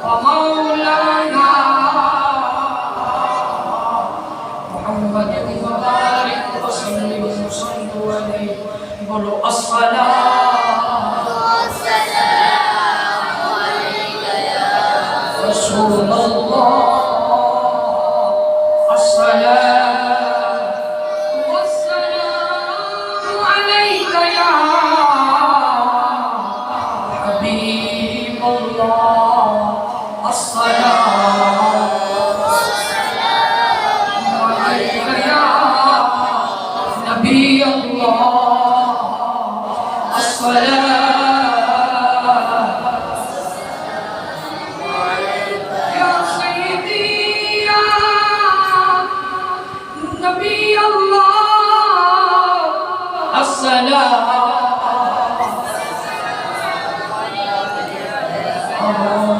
ومولانا محمد وبارك وسلم وصلوا عليه بولو الصلاة والسلام عليك يا رسول الله الصلاة والسلام عليك يا حبيب الله الصلاة والسلام عليك يا نبي الله الصلاة يا سيدي يا نبي الله الصلاة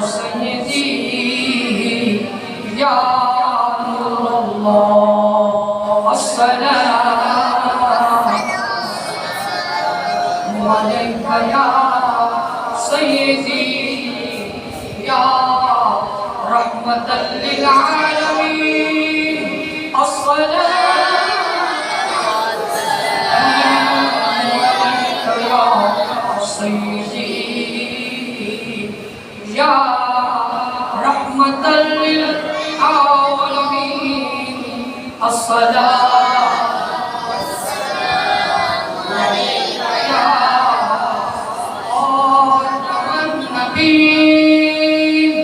سيدي يا نور الله السلام عليك يا سيدي يا رحمة للعالمين الصلاة عليك يا سيدي يا رحمة للعالمين الصلاة والسلام عليك يا خاتم النبيين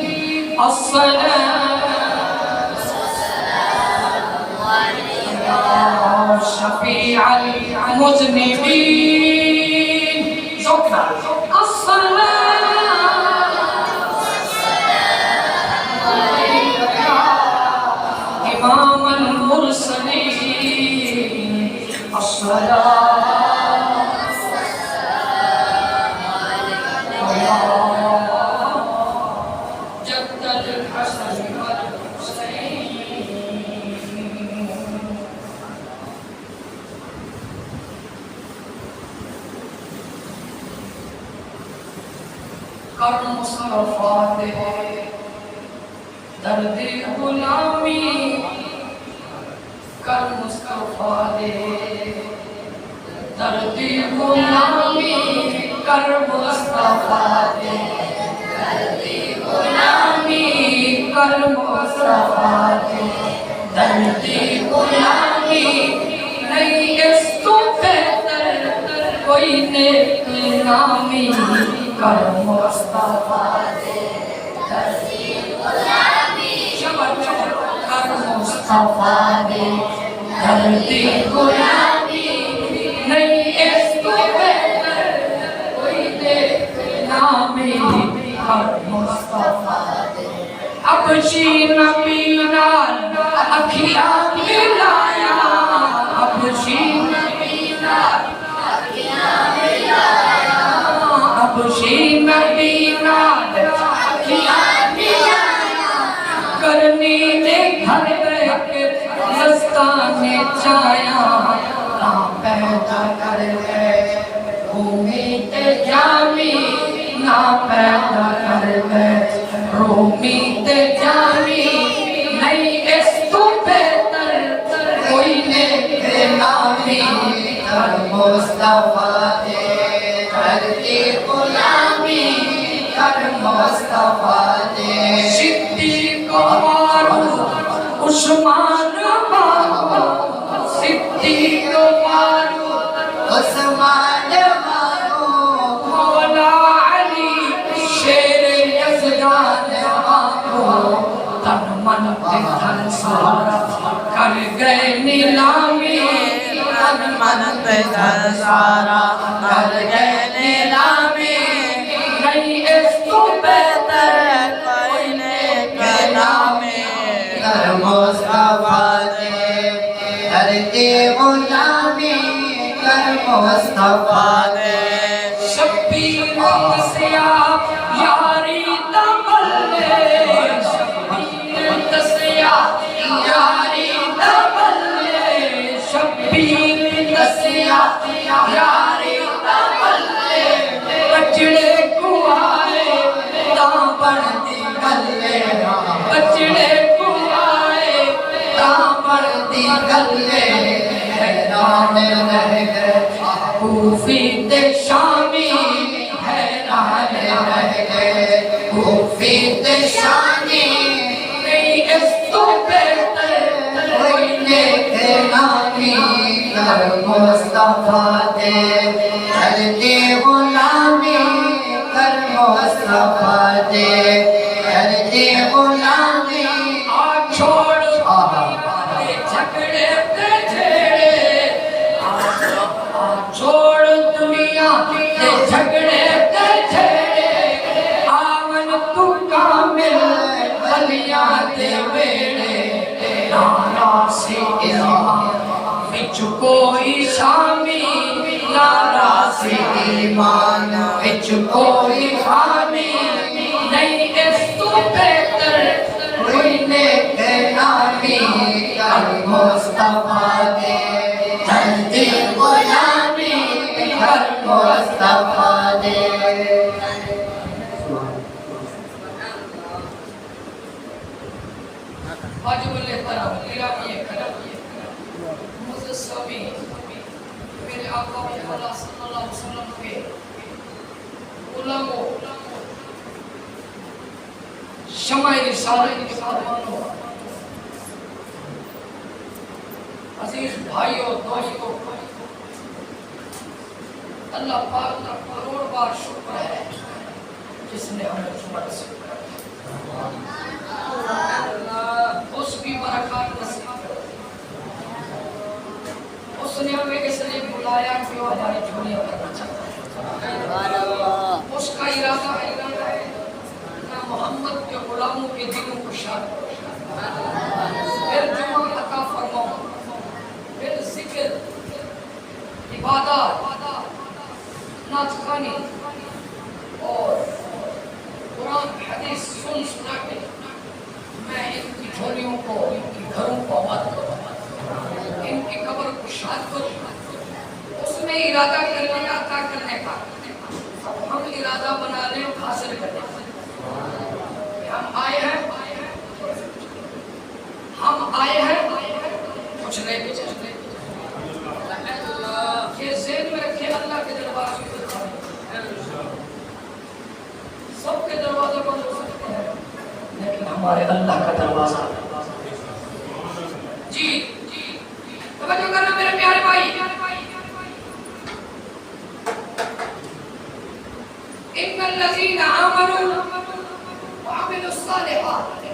الصلاة والسلام عليك يا شفيع المذنبين زكنا الصلاة إمام المرسلين الصلاة والسلام عليك يا جد الحسن والحسين کرم صرفات درد غلامی کر مصطفیٰ دے درد غلامی کر مصطفیٰ دے درد غلامی کر مصطفیٰ دے درد غلامی نہیں اس تو بہتر کوئی نیک نامی کر مصطفیٰ دے درد غلامی کر مصطفیٰ دے درد غلامی نہیں اس کو بہتر کوئی نیک نامی کر مصطفیٰ دے ابشی نبی نال اکھیاں ملایا ابشی نبی نال اکھیاں ملایا ابشی نبی نال اکھیاں ملایا کرنی نے گھر کے مستانے چایا نہ پیدا کر گئے امید جامی نہ پیدا کر گئے امید جامی نہیں اس تو بہتر کوئی نیک نامی کر مصطفیٰ دے درد غلامی کر مصطفیٰ دے صدیق فاروق عثمان فاروق صدیق فاروق عثمان فاروق مولا علی شیر یزدان فاروق تن من دھن سارا کر گئے نیلامی تن من دھن سارا کر گئے نیلامی نہیں اس کو بہتر کوئی نیک نامی کر مصطفیٰ دے درد غلامی کر مصطفیٰ دے شبیر سیاہ یاری تملے یاری تبلے شبیر دسیا یاری تبلے بچڑے کو آئے تاں بڑھتی گلے بچڑے کو آئے تاں بڑھتی گلے حیران رہ گئے کوفی تے شامی حیران رہ گئے کوفی تے شامی نہیں اس تو بہتر کوئی نیک نامی کر مصطفیٰ دے چلتی غلامی کر مصطفیٰ دے چلتی غلامی چھوڑ جھگڑے تے جھیڑے چھوڑ دنیا تے جھگڑے تے جھیڑے آمن تو کامل گلیاں تے ویڑے نارا سے ایمان وچ کوئی شامی نارا سے ایمان وچ کوئی خامی نہیں اس تو بہتر کوئی نیک نامی کر مصطفیٰ دے چلتی غلامی کر مصطفیٰ دے واجب الاحترام گرامی معزز سامعین میرے آقا محمد صلی اللہ علیہ وسلم کے علماء شمع رسالت کے خادمانوں عزیز بھائیوں دوستوں اللہ پاک کا کروڑ بار شکر ہے جس نے ہمیں جمعہ نصیب کیا اس کی برکات نصیب کر اس نے ہمیں اس لیے بلایا کہ وہ ہماری جھولیاں کرنا چاہتا ہے اس کا ارادہ ہے نہ محمد کے غلاموں کے دلوں کو شاد پھر جمعہ عطا فرماؤ پھر ذکر عبادات نعت خوانی اور قرآن حدیث سن سنا کے میں ان کی جھولیوں کو ان کی گھروں کو آباد کروں ان کی قبر کو شاد کروں اس میں ارادہ کرنے عطا کرنے کا ہم ارادہ بنا لیں حاصل کرنے کا ہم آئے ہیں کچھ لے کے چلے یہ ذہن میں رکھے اللہ کے دربار کی سب کے دروازے بند ہو سکتے ہیں لیکن ہمارے اللہ کا دروازہ جی توجہ کرنا میرے پیارے بھائی ان الذين آمنوا وعملوا الصالحات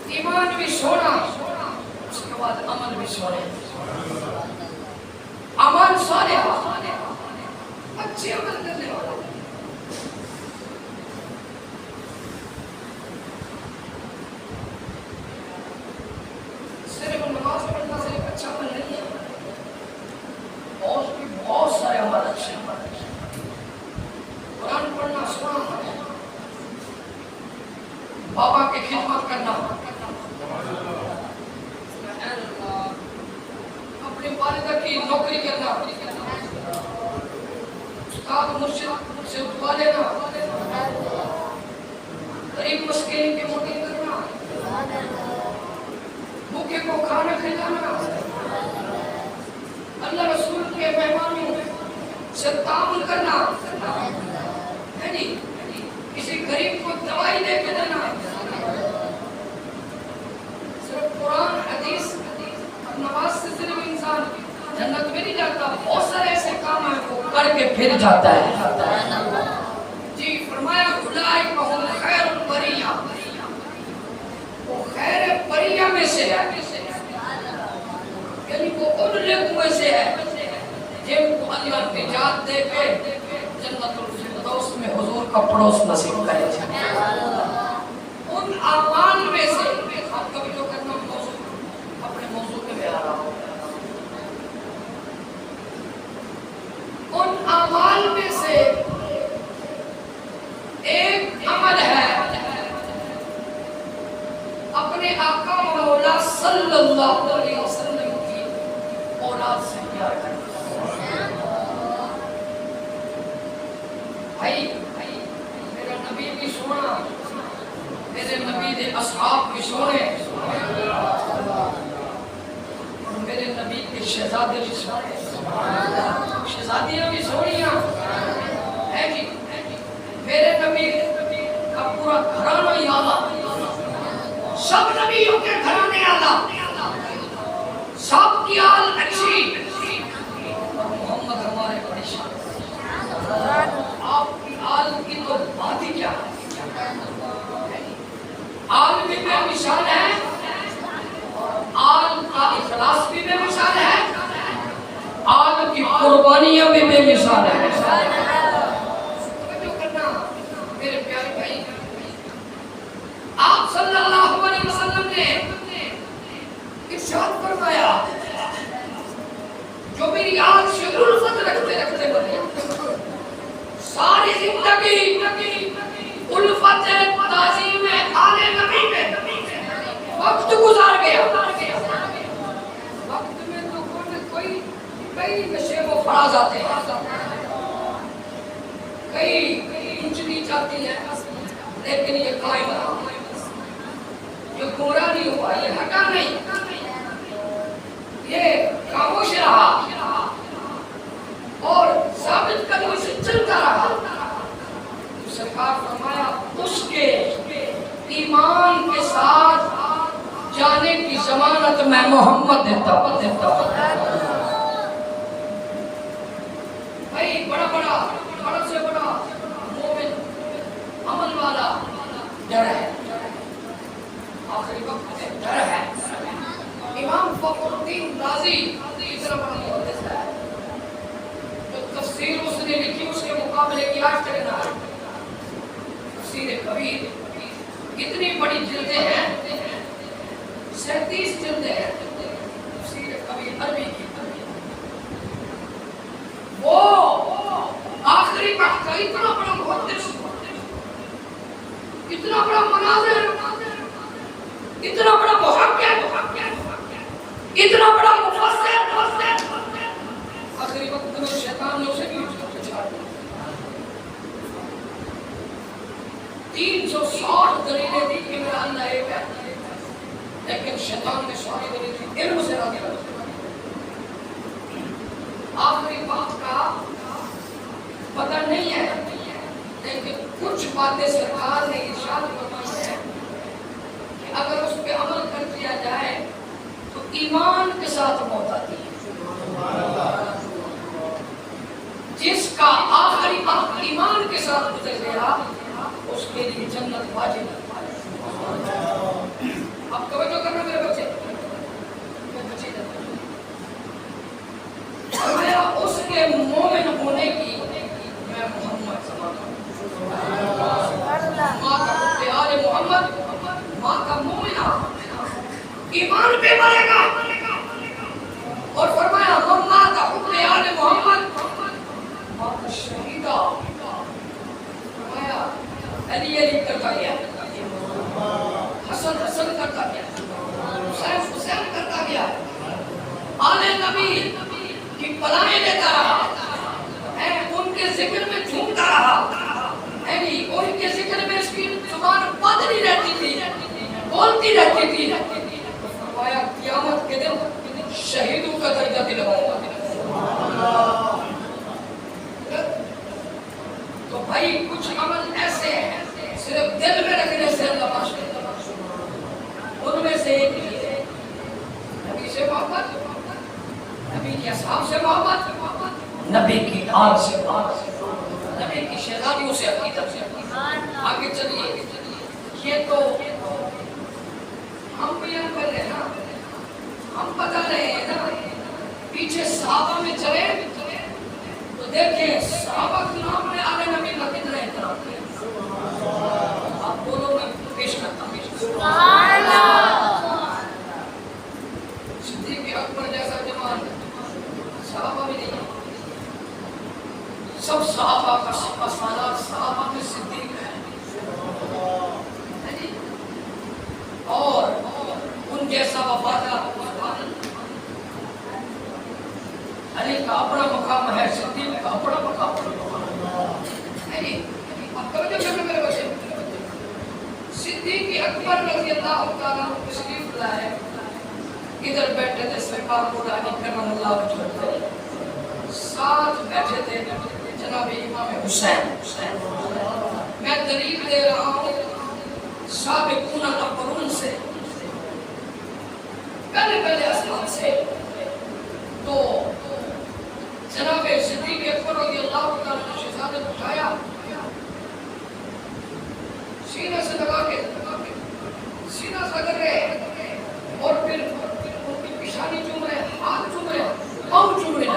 ایمان بھی سونا اس کے بعد عمل بھی سونے عمل صالح اچھے عمل کرنے والا صرف نماز پڑھنا صرف اچھا عمل نہیں ہے اور بھی بہت سارے عمل اچھے عمل قرآن پڑھنا سننا بابا کی خدمت کرنا اپنی والدہ کی نوکری کرنا استاد مرشد سے دعا لینا غریب مسکین کی مدد کرنا بھوکے کو کھانا کھلانا اللہ رسول کے مہمانوں سے تعامل کرنا ہے جی کسی غریب کو دوائی دے کے دینا صرف قرآن حدیث نماز سے صرف انسان جنت میں نہیں جاتا بہت سارے ایسے کام ہیں وہ کر کے پھر جاتا ہے جی فرمایا اولئک هم خیر البریہ وہ خیر بریہ میں سے ہے یعنی وہ ان لوگوں میں سے ہے جن کو اللہ نجات دے کے جنت الفردوس میں حضور کا پڑوس نصیب کرے ان اعمال میں سے آپ کبھی جو کرنا موضوع اپنے موضوع کے میں آ رہا ہوں ان اعمال میں سے ایک عمل ہے اپنے آقا و صلی اللہ علیہ وسلم کی اولاد سے پیار کرتے ہیں۔ بھائی میرا نبی بھی سونا، میرے نبی دے اصحاب بھی سونے، اور میرے نبی کے شہزادے بھی سونے، شہزادیاں بھی سونیاں ہے جی۔ میرے نبی کا پورا گھرانہ ہی اعلیٰ، سب نبیوں کے گھرانے اعلیٰ، سب کی آل اچھی، اور محمد ہمارے بڑی شان۔ آپ کی آل کی تو بات ہی کیا ہے، آل بھی بے مثال ہے، آل کا اخلاص بھی بے مثال ہے، آل کی قربانیاں بھی بے مثال ہے۔ توجہ کرنا میرے پیارے بھائی، آپ صلی اللہ علیہ وسلم نے ارشاد فرمایا جو میری آل سے الفت رکھتے رکھتے بنے ساری زندگی الفت تعظیم آل نبی میں وقت گزار گیا، وقت میں تو کوئی کئی نشے و فراز آتے ہیں، کئی انجلی جاتی ہے، لیکن یہ قائم رہا، یہ گمراہ نہیں ہوا، یہ ہٹا نہیں، یہ خاموش رہا اور ثابت قدمی سے چلتا رہا۔ سرکار فرمایا اس کے ایمان کے ساتھ جانے کی ضمانت میں محمد دیتا ہوں۔ بھائی بڑا سے بڑا مومن عمل والا ڈر ہے، آخری وقت میں ڈر ہے۔ امام فخر الدین رازی اتنا بڑا محدث ہے، جو تفسیر اس نے لکھی اس کے مقابلے کی آج تک نہ ہے، تفسیر کبیر اتنی بڑی جلدیں ہیں، 37 جلدیں ہیں تفسیر کبیر عربی کی، وہ آخری وقت کا اتنا بڑا محدث، اتنا بڑا مناظر، اتنا بڑا محقق، اتنا بڑا مفسر، آخری وقت میں شیطان نے اسے بھی چھاڑ دیا۔ 360 دلیلیں دی کہ میرا اللہ ایک ہے، لیکن شیطان نے ساری دلیلیں علم سے راضی کر دیا۔ آخری وقت کا پتہ نہیں ہے، لیکن کچھ باتیں سرکار نے ارشاد فرمائی ہے کہ اگر اس پہ عمل کر دیا جائے تو ایمان کے ساتھ موت آتی ہے۔ جس کا آخری وقت ایمان کے ساتھ گزر گیا اس کے لیے جنت واجب ہے۔ اب توجہ کرنا میرے بچے، فرمایا اس کے مومن ہونے کی میں محمد سماتا ہوں، ماں کا پیار محمد، ماں کا مومنہ ایمان پہ مرے گا، اور فرمایا ماں کا پیار محمد، ماں کا شہیدہ، فرمایا علی علی کرتا گیا، حسن حسن کرتا گیا، حسین حسین کرتا گیا، آل نبی کی پلائیں لیتا رہا، ان کے ذکر میں جھومتا رہا، ان کے ذکر میں اس کی زبان بند نہیں رہتی تھی، بولتی رہتی تھی۔ فرمایا قیامت کے دن شہیدوں کا درجہ دلواؤں گا۔ تو بھائی کچھ عمل ایسے ہیں صرف دل میں رکھنے سے اللہ معاف کرتا ہے، ان میں سے ایک چیز ہے نبی سے محبت، نبی کے اصحاب سے محبت، نبی کی آل سے محبت، نبی کی شہزادیوں سے عقیدت سے۔ آگے چلیے، یہ تو ہم بیان کر رہے ہیں نا، ہم بتا رہے ہیں نا، پیچھے صحابہ میں چلے تو دیکھیں صحابہ کرام نے آل نبی کا کتنا احترام کیا۔ آپ بولو میں پیش کرتا ہوں۔ صدیق اکبر جیسا جمال صحابہ بھی نہیں، سب صحابہ کا سالار صحابہ میں صدیق ہے، اور ان جیسا جیسا وفادار علی کا اپنا مقام ہے، صدیق کا اپنا مقام ہے۔ اب توجہ کرنا میرے بچے، صدیق اکبر رضی اللہ تعالیٰ عنہ تشریف لائے، ادھر بیٹھے تھے سرکار کو رانی کرم اللہ وجہہ، ساتھ بیٹھے تھے جناب امام حسین۔ میں دلیل دے رہا ہوں سابقون الاولون سے، پہلے اسباب سے۔ تو جناب صدیق اکبر رضی اللہ تعالیٰ نے شہزادے کو اٹھایا، سینے سے لگا کے سینہ سے کر رہے، اور پھر ان کی پیشانی چوم رہے، ہاتھ چوم رہے، پاؤں چوم رہے۔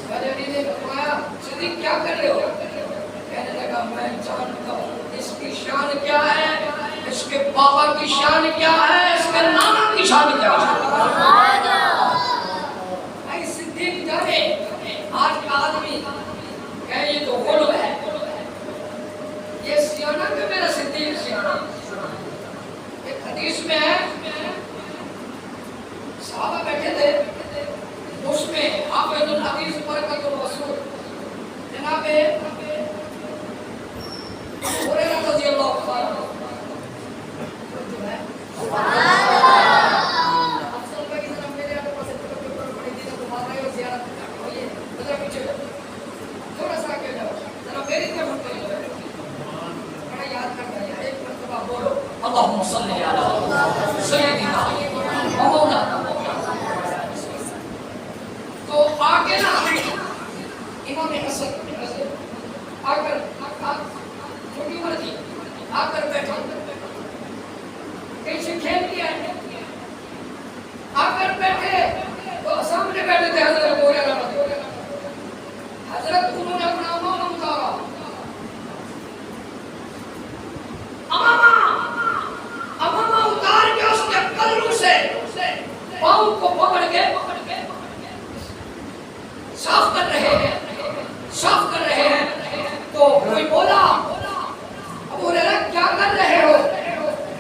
پہلے علی نے فرمایا صدیق کیا کر رہے ہو؟ کہنے لگا میں جانتا ہوں اس کی شان کیا ہے، اس کے بابا کی شان کیا ہے، اس کے نانا کی شان کیا ہے۔ اے صدیق جانے آج کا آدمی کہ یہ تو غلو ہے، یہ سیانہ کہ میرا صدیق سیانہ۔ ایک حدیث میں ہے صحابہ بیٹھے تھے، اس میں حافظ الحدیث برکت الرسول جناب ہریرہ رضی اللہ عنہ اللهم صل على سيدنا ومولانا۔ تو آگے نا امام حسن آ کر چھوٹی عمر تھی، آ کر بیٹھا، کہیں سے کھیل لیا ہے، آ کر بیٹھے تو سامنے بیٹھے تھے حضرت ہریرہ۔ حضرت انہوں نے اپنا امامہ اتارا، امامہ اتار کے اس کے قدروں سے پاؤں کو پکڑ کے صاف کر رہے ہیں۔ تو کوئی بولا ابو ہریرہ کیا کر رہے ہو؟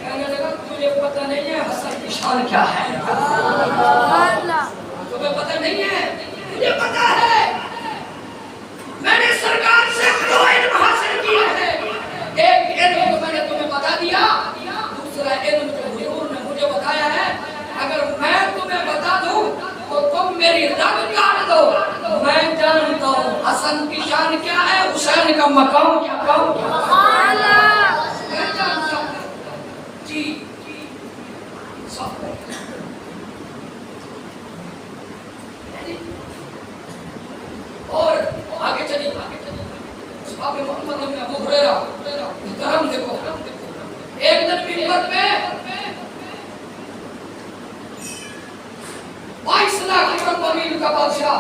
کہنے لگا تجھے پتہ نہیں ہے حسن کی شان کیا ہے؟ تمہیں پتہ نہیں ہے؟ مجھے پتہ ہے، میں نے سرکار سے 2 علم حاصل کیا ہے، ایک علم تو میں نے تمہیں بتا دیا، دوسرا علم جو حضور نے مجھے بتایا ہے، اگر میں تمہیں بتا دوں تو تم میری رگ کاٹ دو۔ میں جانتا ہوں حسن کی شان کیا ہے، حسین کا مقام کیا میں جانتا ہوں۔ جی اور آگے چلی صحاب محمد بن ابو ہریرہ کرم دیکھو، ایک دن منبر پہ 22 لاکھ امیر کا بادشاہ،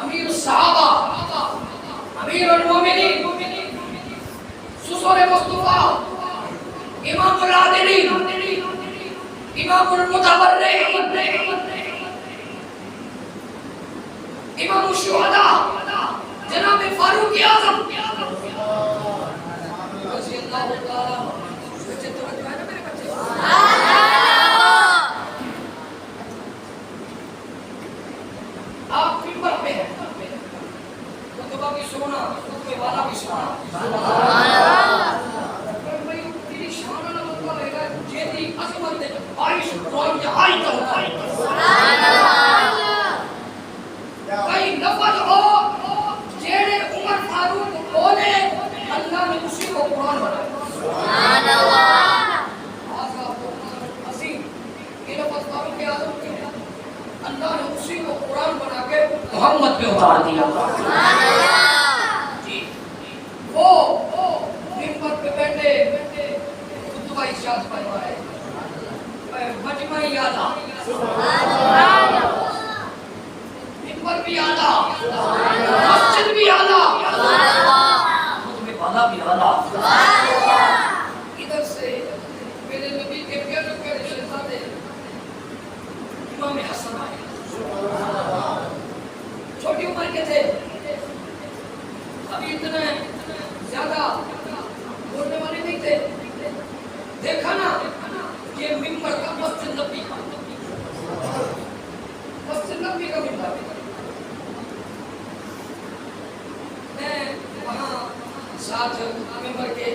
امیر الصحابہ، امیر المومنین، سسور مصطفیٰ، امام العادلین، امام المتبرئین، امام الشہداء، جناب فاروق اعظم رضی اللہ تعالیٰ عنہ۔ بچے توجہ ہے نا میرے بچے؟ آپ منبر پہ ہیں، خطبہ بھی سونا، خطبے والا بھی سونا۔ تیری شان اللہ مطلب ہے گا جیدی عظمت 22 روز آئی تو ہوتا ہے۔ کئی لفظ ہو جیڑے عمر فاروق بولے، اللہ نے اسی کو قرآن بنایا۔ سبحان اللہ۔ آزا قرآن عظیم، یہ لفظ فاروق اعظم کے ہیں، اللہ نے اسی کو قرآن بنا کے محمد پہ اتار دیا۔ سبحان اللہ۔ جی وہ منبر پہ بیٹھے خطبہ ارشاد فرمائے، مجمع اعلیٰ، منبر بھی اعلیٰ، مسجد بھی اعلیٰ، خطبے والا بھی اعلیٰ۔ ادھر سے میرے نبی کے پیارے پیارے شہزادے امام حسن آئے، چھوٹی عمر کے تھے، ابھی اتنے زیادہ بولنے والے نہیں تھے۔ دیکھا ساتھ ممبر کے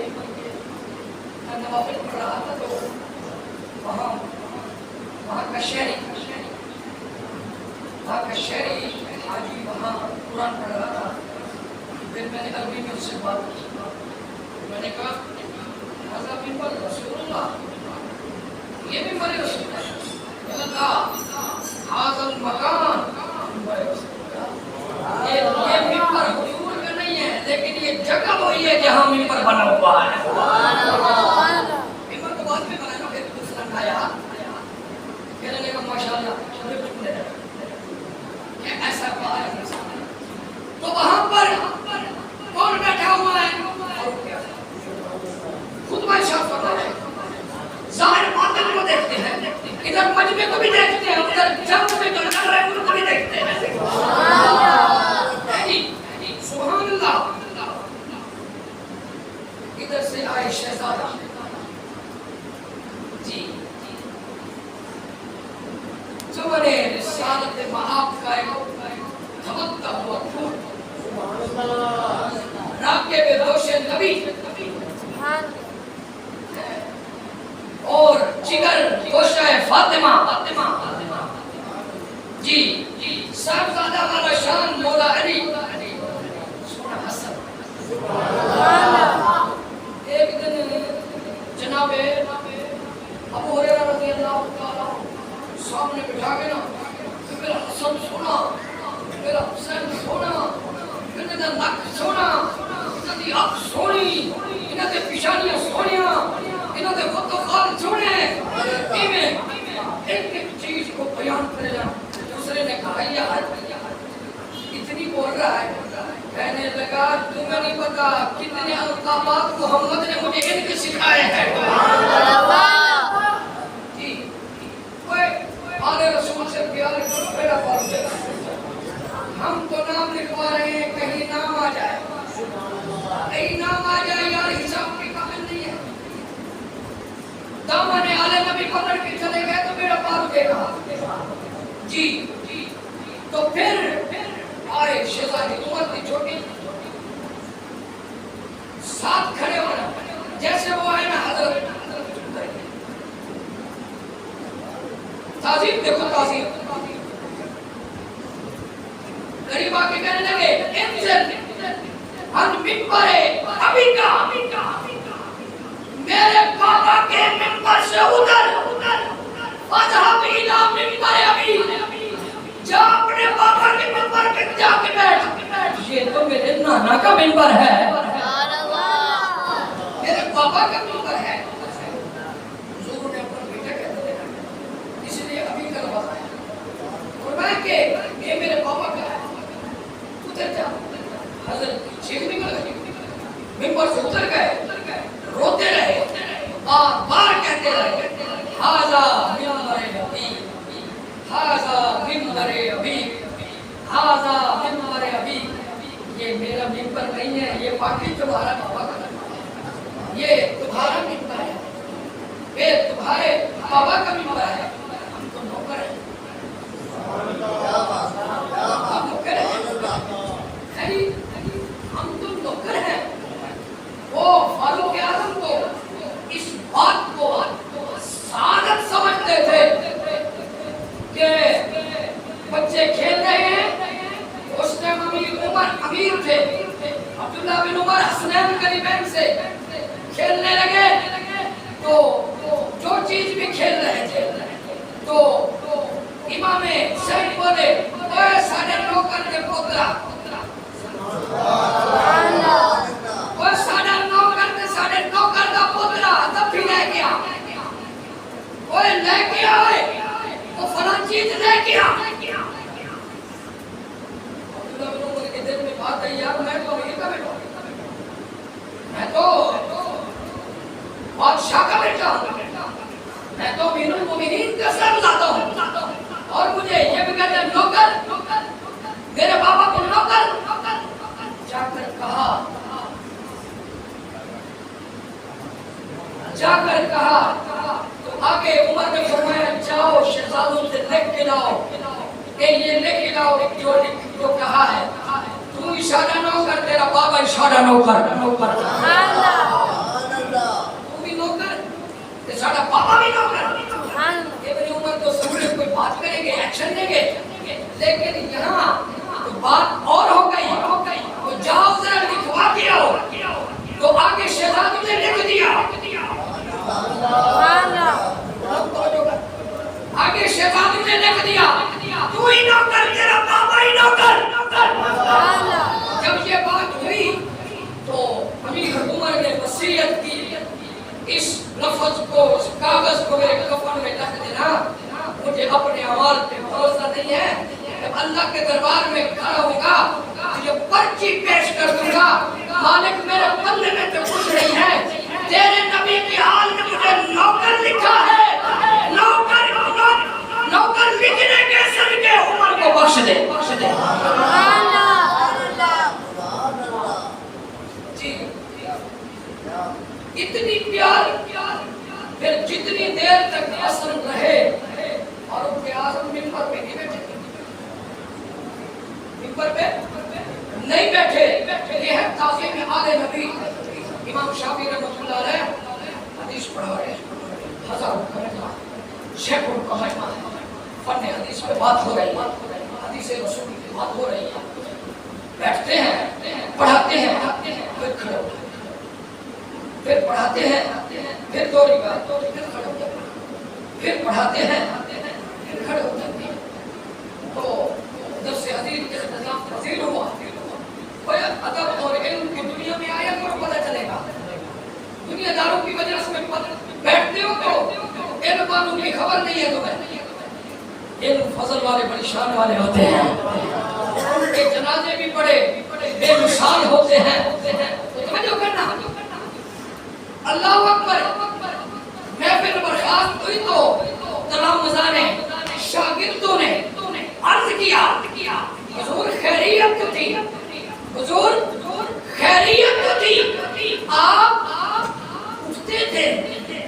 میں نوافل پڑھ رہا تھا تو وہاں کا شہری حاجی وہاں قرآن پڑھ رہا تھا. پھر میں نے عربی میں اس سے بات کی. میں نے کہا حضرت ممبر رسول اللہ یہ ممبر رسول اللہ حاضر مکان یہ ممبر حضور کا نہیں ہے لیکن یہ جگہ وہی ہے جہاں ممبر بنا ہوا ہے. ممبر تو بعد میں بنا پھر دوسرا آیا کہنے لگا ماشاءاللہ ایسا کہا ہے. تو وہاں پر کون بیٹھا ہوا ہے خطبہ ارشاد فرما رہے ہیں. ظاہر باطن کو دیکھتے ہیں ادھر مجمع کو بھی دیکھتے ہیں ادھر جنگ میں جو لڑ رہے ہیں ان کو بھی دیکھتے ہیں. سبحان اللہ. ادھر سے آئے شہزادہ جی جو بنے رسالت معاف کا ایک دھمکتا ہوا پھول راکب دوش نبی اور جگر گوشہ فاطمہ جی صاحبزادہ والا شان مولا علی سونا حسن. ایک دن جناب ابو ہریرہ رضی اللہ تعالیٰ سامنے بٹھا کے نا میرا حسن سونا میرا حسین سونا میرا نک سونا انہاں دی اکھ سونی انہاں دے پیشانیاں سونیاں انہاں دے خط و خال سونے. ایویں ایک چیز کو بیان کرنا. دوسرے نے کہا یار اتنی بول رہا ہے. کہنے لگا تمہیں نہیں پتا کتنے القابات محمد نے مجھے ان کے سکھائے ہیں. جی آل رسول سے پیار میرا پاس ہے. ہم تو نام لکھوا رہے ہیں کہیں نام آ جائے کہیں نام آ جائے یار حساب کے قابل نہیں ہے. دامن آل نبی پکڑ کے چلے گئے تو میرا پاس دے گا. جی تو پھر آئے شہزادی عمر کی چھوٹی ساتھ کھڑے ہونا جیسے وہ آئے نا حضرت تعظیم دیکھو تعظیم قریب آ کے کہنے لگے انزل ہم ممبر ابھی کا میرے بابا کے ممبر سے ادھر فاذهب الى ممبر ابھی جا اپنے بابا کے ممبر پہ جا کے بیٹھ. یہ تو میرے نانا کا ممبر ہے میرے بابا کا ممبر ہے. حضور نے اپنا بیٹا کہتے ہیں اس لیے ابھی کا لفظ ہے فرمایا کہ یہ میرے بابا کا ہے. اتر جا. حضرت شیخ نکل گئے ممبر سے اتر گئے روتے رہے بار بار کہتے رہے ھذا ممبر ابھی ھذا ممبر ابھی ھذا ممبر ابھی. یہ میرا ممبر نہیں ہے یہ باقی تمہارا بابا کا ممبر ہے. یہ تمہارا ممبر ہے یہ تمہارے بابا کا ممبر ہے. ہم تو نوکر ہیں ہم نوکر ہیں ہم تو نوکر ہیں. وہ فاروق اعظم کو اس بات کو سعادت سمجھتے تھے کہ بچے کھیل رہے ہیں. اس ٹائم امیر تھے عبداللہ بن عمر حسنین قریبین سے کھیلنے لگے تو جو چیز بھی کھیل رہے تھے تو امام حسین بولے اے ساڈے نوکر کے پوترا وہ ساڈا نوکر دا پوترا تب بھی لے گیا وہ لے گیا وہ فلاں چیز لے گیا. عبداللہ بن عمر کے دل میں بات ہے یار میں تو امیر کا بیٹا میں تو بادشاہ کا بیٹا ہوں میں تو امیر المومنین کا صاحبزادہ ہوں اور مجھے یہ بھی کہتے ہیں نوکر میرے بابا کو نوکر. جا کر کہا تو آگے عمر نے فرمایا جاؤ شہزادوں سے لکھ کے لاؤ کہ یہ لکھ کے لاؤ جو کہا ہے تو اشارہ نوکر، تیرا بابا اشارہ نوکر، نوکر تو بھی نوکر، تے ساڈا بابا بھی نوکر۔ ابن عمر تو سامنے کوئی بات کریں گے، ایکشن لیں گے، لیکن یہاں تو بات اور ہو گئی، تو جاؤ ذرا لکھوا کے آؤ، تو آگے شہزادوں نے لکھ دیا، آگے شہزادوں نے لکھ دیا تو ہی نوکر، تیرا بابا ہی نوکر۔ جب یہ بات ہوئی تو امیر عمر نے وصیت کی، اس لفظ کو، اس کاغذ کو میرے کفن میں رکھ دینا، مجھے اپنے اعمال پہ بھروسہ نہیں ہے، جب اللہ کے دربار میں کھڑا ہوگا مجھے پرچی پیش کر دوں گا، مالک میرے پلے میں تو کچھ نہیں ہے، تیرے نبی کی حال نے مجھے نوکر لکھا ہے، نوکر لکھنے کے صدقے عمر کو بخش دے، بخش دے۔ جی اتنی پیار، پھر جتنی دیر تک حسن رہے اور ان کے اعظم منبر پہ نہیں بیٹھے، منبر پہ نہیں بیٹھے، یہ ہے تعظیم آل نبی۔ امام شافعی رحمۃ اللہ علیہ حدیث پڑھا رہے ہیں، ہزاروں کا مجمع، سینکڑوں کا مجمع، فن حدیث پہ بات ہو رہی ہے، حدیث رسول کی بات ہو رہی ہے، بیٹھتے ہیں، پڑھاتے ہیں، پھر کھڑے ہوتے ہیں، پھر پڑھاتے ہیں، پھر دو رکعت، پھر کھڑے ہوتے ہیں، پھر پڑھاتے ہیں، پھر کھڑے ہوتے ہیں۔ تو درس حدیث کے اختتام پذیر ہوا، ادب اور علم کی دنیا میں آیا تو پتہ چلے گا، دنیا داروں کی وجہ سے بیٹھتے ہو تو علم والوں کی خبر نہیں ہے تمہیں، علم فضل والے بڑی شان والے ہوتے ہیں، ان کے جنازے بھی بڑے بے مثال ہوتے ہیں، توجہ کرنا، اللہ اکبر۔ محفل برخاست ہوئی تو تلامذہ نے، شاگردوں نے عرض کیا، حضور خیریت تو تھی، حضور خیریت تو تھی، آپ اٹھتے تھے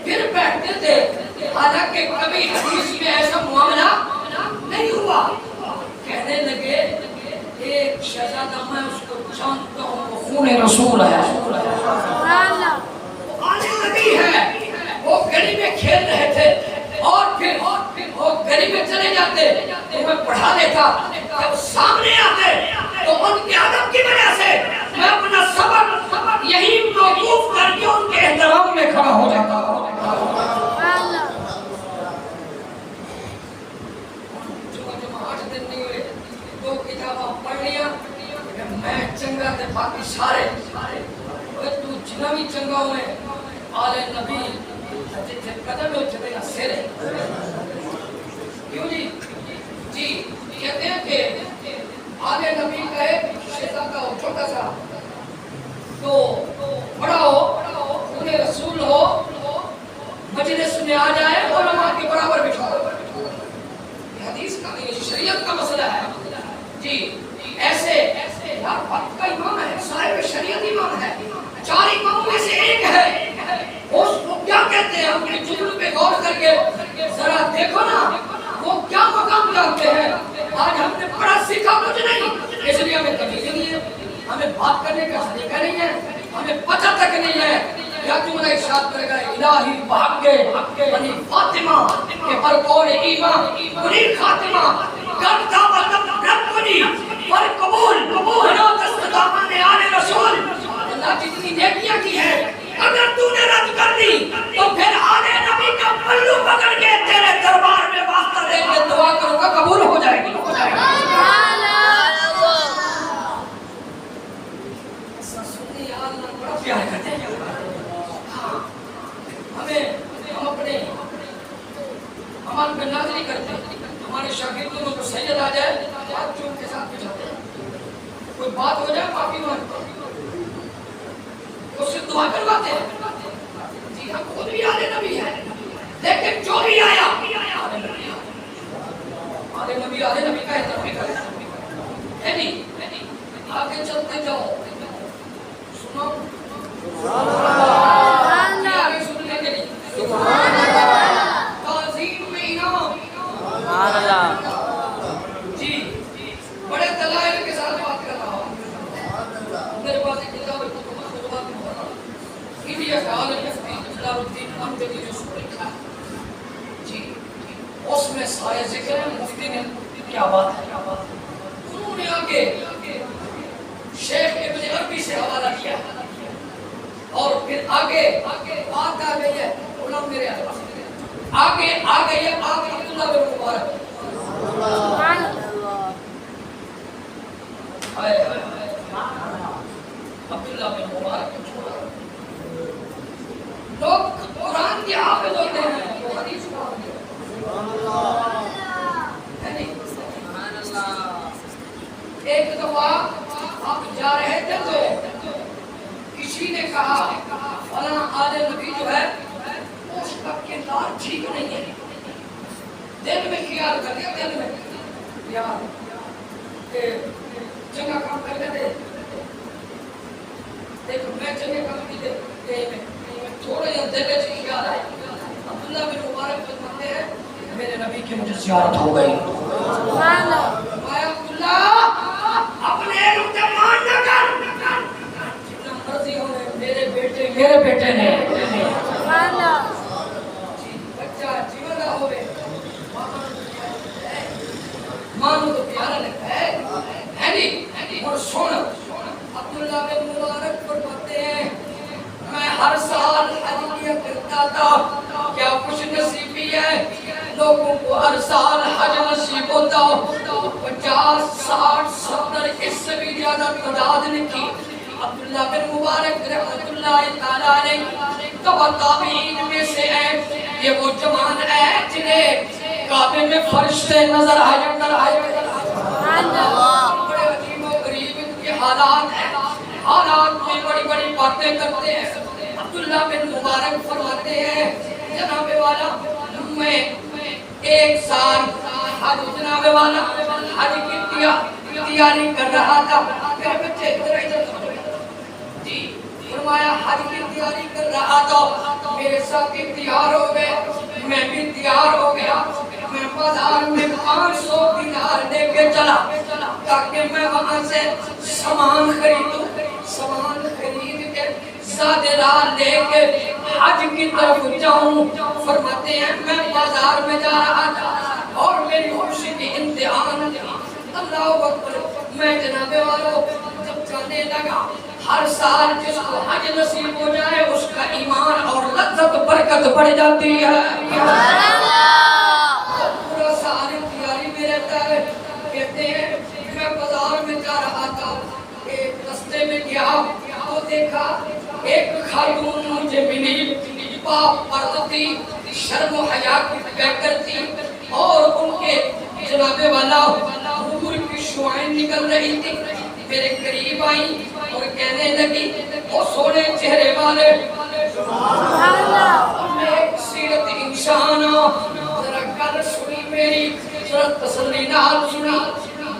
پھر بیٹھتے تھے، حالانکہ کبھی حدیث میں ایسا معاملہ نہیں ہوا۔ کہنے لگے ایک شہزادہ میں اس کو جانتا ہوں، وہ خون رسول ہے، نبی ہے، وہ گلی میں کھیل رہے تھے اور پھر وہ گلی میں چلے جاتے تو میں پڑھا لیتا، جب سامنے آتے تو ان کے ادب کی وجہ سے میں اپنا سبق یہی موقوف کر کے ان کے احترام میں کھڑا ہو جاتا۔ جو 8 دن نہیں ہوئے 2 کتاباں پڑھ لیا، میں چنگا تے باقی سارے، تو جنا بھی چنگا ہوئے آل نبی جتنے قدم ہو جتنے کا سر ہے، کیوں جی؟ جی کہتے ہیں کہ آل نبی کا ایک شہزادہ ہو، چھوٹا سا، تو بڑا ہو، انہیں رسول ہو، مجلس میں آ جائے علماء کے برابر بٹھا دو، یہ حدیث کا، یہ شریعت کا مسئلہ ہے۔ جی ایسے یار وقت کا امام ہے، صاحب شریعت امام ہے، 4 اماموں میں سے ایک ہے، اس کو کیا کہتے ہیں؟ ان کے جملوں پہ غور کر کے ذرا دیکھو نا، وہ کیا مقام جانتے ہیں۔ آج ہم نے پڑھا سیکھا کچھ نہیں، اس لیے ہمیں تمیز نہیں ہے، ہمیں بات کرنے کا سلیقہ نہیں ہے، ہمیں پتہ تک نہیں ہے۔ یا کیوں نہ ارشاد کرے گا الہی بحق بنی فاطمہ کے پر قول ایمان بنی خاتمہ گرد دعوت رب بنی پر قبول بنا دستدامان آل رسول۔ اللہ جتنی نیکیاں کی ہے اگر تو نے رد کر دی تو پھر آل نبی کا پلو پکڑ کے تیرے دربار میں واسطہ دے کے دعا کروں گا، قبول ہو جائے گی، ہو جائے گی۔ ایسا سنی اللہ بڑا پیار کرتے ہیں، ہم اپنے عمل پہ ناز نہیں کرتے، ہمارے شاگردوں میں کوئی سید آ جائے بات چون کے ساتھ بچھاتے ہیں، کوئی بات ہو جائے معافی مانگتے ہیں، اس سے دعا کرواتے ہیں۔ جی ہم خود بھی آل نبی ہیں، لیکن جو بھی آیا آل نبی کا احترام بھی کرے، ہے نہیں؟ آگے چلتے جاؤ، سنو آگے سننے کے لیے تعظیم میں انعام، جی بڑے دلائل کے ساتھ بات کر رہا ہوں، PDF عالم مفتی جلال الدین محمدی جو اس کو لکھا ہے جی اس میں سارے ذکر ہیں مفتی نے کیا بات ہے انہوں نے آگے شیخ ابن عربی سے حوالہ کیا اور پھر آگے بات آ گئی ہے علماء میرے آگے عبداللہ بن مبارک عبداللہ بن مبارک کو چھوڑا لوگ قرآن کے حافظ ہوتے ہیں وہ حدیث کو حافظ ہے نہیں ایک دفعہ آپ جا رہے تھے تو کسی نے کہا فلاں آل نبی جو ہے اس کا کردار ٹھیک نہیں ہے دل میں خیال کر دیا دل میں یار کہ چنگا کام کر دے دیکھو میں چنگے کام کی دے تھوڑے یا دل سے خیال آئے عبداللہ بن مبارک فرماتے ہیں میرے نبی کی مجھے زیارت ہو گئی عبداللہ اپنے علم کا مان نہ کر جتنا مرضی ہو میرے بیٹے نے بچہ جیوہ ہوئے مانو تو پیارا لگتا ہے نہیں اور سونا عبداللہ بن مبارک فرماتے ہیں میں ہر سال حج کیا کرتا تھا کیا خوش نصیبی ہے لوگوں کو ہر سال حج نصیب ہوتا 50 60 70 اس سے بھی زیادہ تعداد لکھی عبداللہ بن مبارک رحمت اللہ تعالیٰ علیہ تابعین میں سے ہے یہ وہ جوان ہے جنہیں کعبے میں فرشتے نظر آئے بڑے عجیب و غریب ان کے حالات ہیں حالات میں بڑی بڑی باتیں کرتے ہیں عبداللہ بن مبارک فرماتے ہیں جناب والا میں ایک سال حج جناب والا حج کی تیاری کر رہا تھا میرے بچے جی فرمایا حج کی تیاری کر رہا تھا میرے ساتھ تیار ہو گئے میں بھی تیار ہو گیا میں بازار میں 500 دینار دے کے چلا تاکہ میں وہاں سے سامان خریدوں سامان خرید کے زیادہ راہ لے کے حج کی طرف جاؤں فرماتے ہیں میں بازار میں جا رہا تھا اور میری خوشی کی امتحان اللہ اکبر میں جناب والوں جب جانے لگا ہر سال جس کو حج نصیب ہو جائے اس کا ایمان اور لذت برکت بڑھ جاتی ہے پورا سال تیاری میں رہتا ہے کہتے ہیں میں بازار میں جا رہا تھا ایک رستے میں گیا تو دیکھا ایک خاتون مجھے ملی پاک پرد تھی شرم و حیا کی بہتر تھی اور ان کے جناب والا حضور کی شعائیں نکل رہی تھی میرے قریب آئی اور کہنے لگی وہ سونے چہرے والے میں ایک سیرت انسان ذرا کر سنی میری ذرا تسلی نال سنی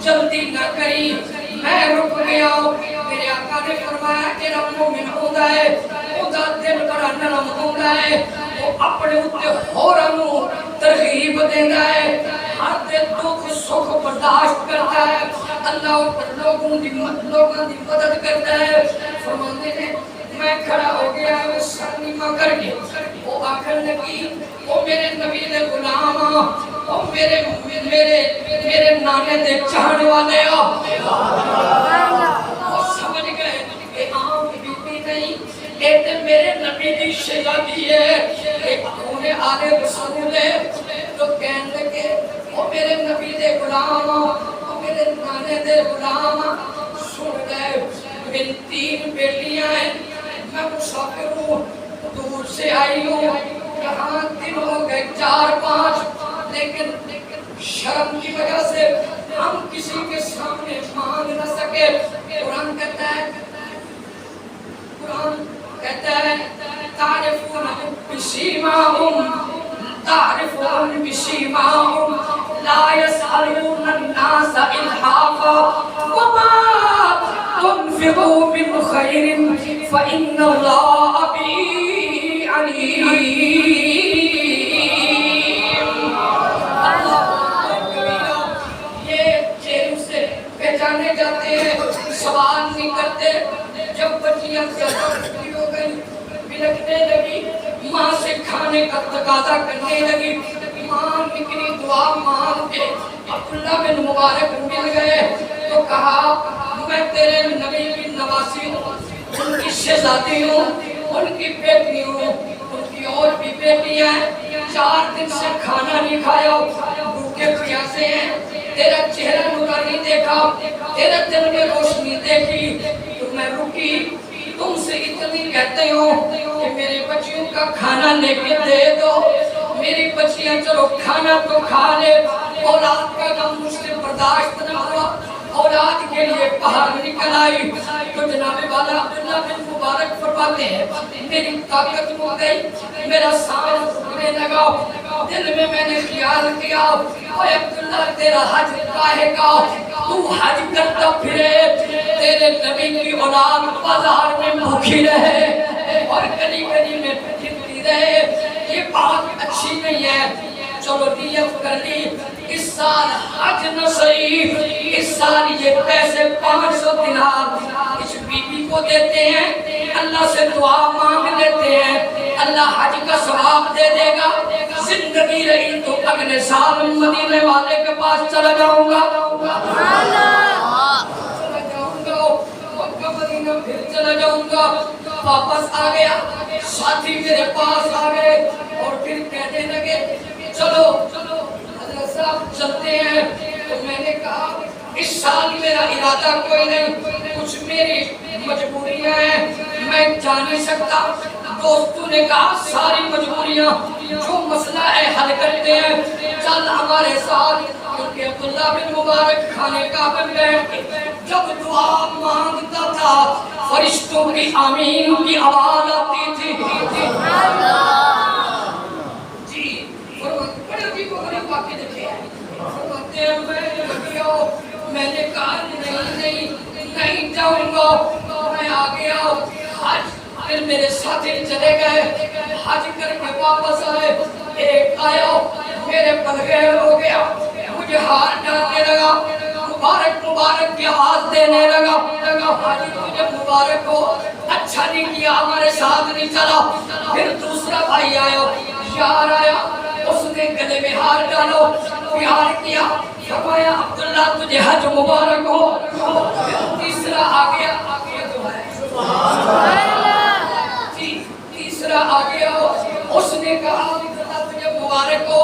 جلدی نہ کری میں رک گیا میرے آقا نے فرمایا کہ رب مومن ہوتا ہے خدا دل بڑا نرم ہوتا ہے وہ اپنے اتنے ہورانوں ترغیب دینا ہے ہر دل دکھ سکھ برداشت کرتا ہے اللہ پر لوگوں دی مدد کرتا ہے فرماتے ہیں میں کھڑا ہو گیا وہ سرنیمہ کر کے وہ آخر لگی وہ میرے نبی دے غلام وہ میرے نانے دے چاہنے والے وہ سمجھ گئے کہ عام بیٹی نہیں کہتے میرے نبی دی شہزادی ہے ایک انہیں آلے رسول ہے تو کہنے لگے وہ میرے نبی دے غلام وہ میرے نانے دے غلام سن گئے میری 3 بیٹیاں ہیں میں مسافر ہوں دور سے آئی ہوں یہاں دن ہو گئے 4-5 لیکن شرم کی وجہ سے ہم کسی کے سامنے مانگ نہ سکے قرآن کہتا ہے تعرفون بسیماہم لا يسألون الناس الحافا وما تنفقوا من خير فإن الله به عليم یہ چہروں سے پہچانے جاتے ہیں سوال نہیں کرتے جب بچیاں زیادہ ہو گئی کھانے کا تقاضا کرنے لگی. ماں اتنی دعا مانگ کے عبداللہ بن مبارک مل گئے تو کہا میں تیرے نبی کی نواسی ہوں, ان کی شہزادی ہوں, ان کی بیٹی ہوں, ان کی اور بھی بیٹی ہیں, 4 دن سے کھانا نہیں کھایا, بھوکے پیاسے ہیں, تیرا چہرہ نورانی دیکھا, تیرے دل میں روشنی دیکھی تو میں رکی, تم سے اتنی کہتے ہو کہ میری بچیوں کا کھانا لے کے دے دو, میری بچیاں چلو کھانا تو کھا لے, اولاد کا غم مجھ سے برداشت نہ ہوا, اولاد کے لیے باہر نکل آئی تو جناب والا عبداللہ بن مبارک فرماتے ہیں میری طاقت ہو گئی, میرا سانس رکنے لگا, دل میں نے خیال کیا اوے عبداللہ تیرا حج کاہے کا, تو حج کرتا پھرے, تیرے نبی کی اولاد بازار میں بھوکی رہے اور گلی گلی میں پھرتی رہے, یہ بات اچھی نہیں ہے. چلو نیت کر لی, اس سال حج نہ صحیح, اس سال یہ پیسے 500 دینار اس بی بی کو دیتے ہیں, اللہ سے دعا مانگ لیتے ہیں, اللہ حج کا ثواب دے دے گا, زندگی رہی تو اگلے سال مدینے والے کے پاس چلا جاؤں گا, مکہ مدینہ پھر چلا جاؤں گا. واپس آ گیا, ساتھی میرے پاس آ گئے اور پھر کہنے لگے چلو حضرت صاحب چلتے ہیں. تو میں نے کہا اس سال میرا ارادہ کوئی نہیں, کچھ میری مجبوریاں ہیں, میں جا نہیں سکتا. دوستوں نے کہا ساری مجبوریاں جو مسئلہ ہے حل کرتے ہیں, چل ہمارے ساتھ. کیونکہ عبداللہ بن مبارک خانے کعبہ میں بیٹھ کے جب دعا مانگتا تھا فرشتوں کی آمین کی آواز آتی تھی. جی بڑے عجیب و غریب واقعے دیکھے ہیں. فرماتے ہیں میں نے کہا نہیں جاؤں گا, میں آ گیا حج. پھر میرے ساتھی چلے گئے, حج کر کے واپس آئے, ایک آیا میرے بغیر ہو گیا, مجھے ہاتھ ڈالنے لگا, مبارک مبارک کی آواز دینے لگا. حاجی تجھے مبارک ہو, اچھا نہیں کیا ہمارے ساتھ نہیں چلا. پھر دوسرا بھائی آیا, یار آیا, اس نے گلے میں ہاتھ ڈالو, پیار کیا, فرمایا عبداللہ تجھے حج مبارک ہو. پھر تیسرا آ گیا, تیسرا آ گیا, اس نے کہا عبداللہ تجھے مبارک ہو.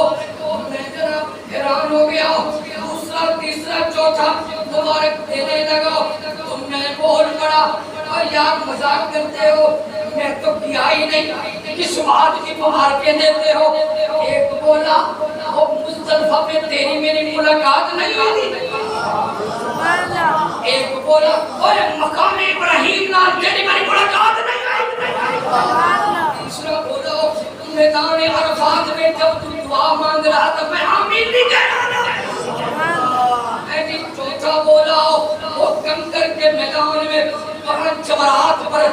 میں ذرا حیران ہو گیا, دوسرا تیسرا چوتھا مبارک دینے لگا. تو میں بول پڑا اور یار مذاق کرتے ہو, میں تو کیا ہی نہیں, کس بات کی مبارکیں دیتے ہو. ایک بولا وہ مزدلفہ میں تیری میری ملاقات نہیں ہوئی. ایک بولا اوے مقام ابراہیم نال تیری میری ملاقات نہیں ہوئی. تیسرا بولا میدان عرفات میں جب تو دعا مانگ رہا تھا میں آمین نہیں کہہ رہا تھا. چوتھا بولا وہ کنکر کے میدان میں وہاں جمرات پر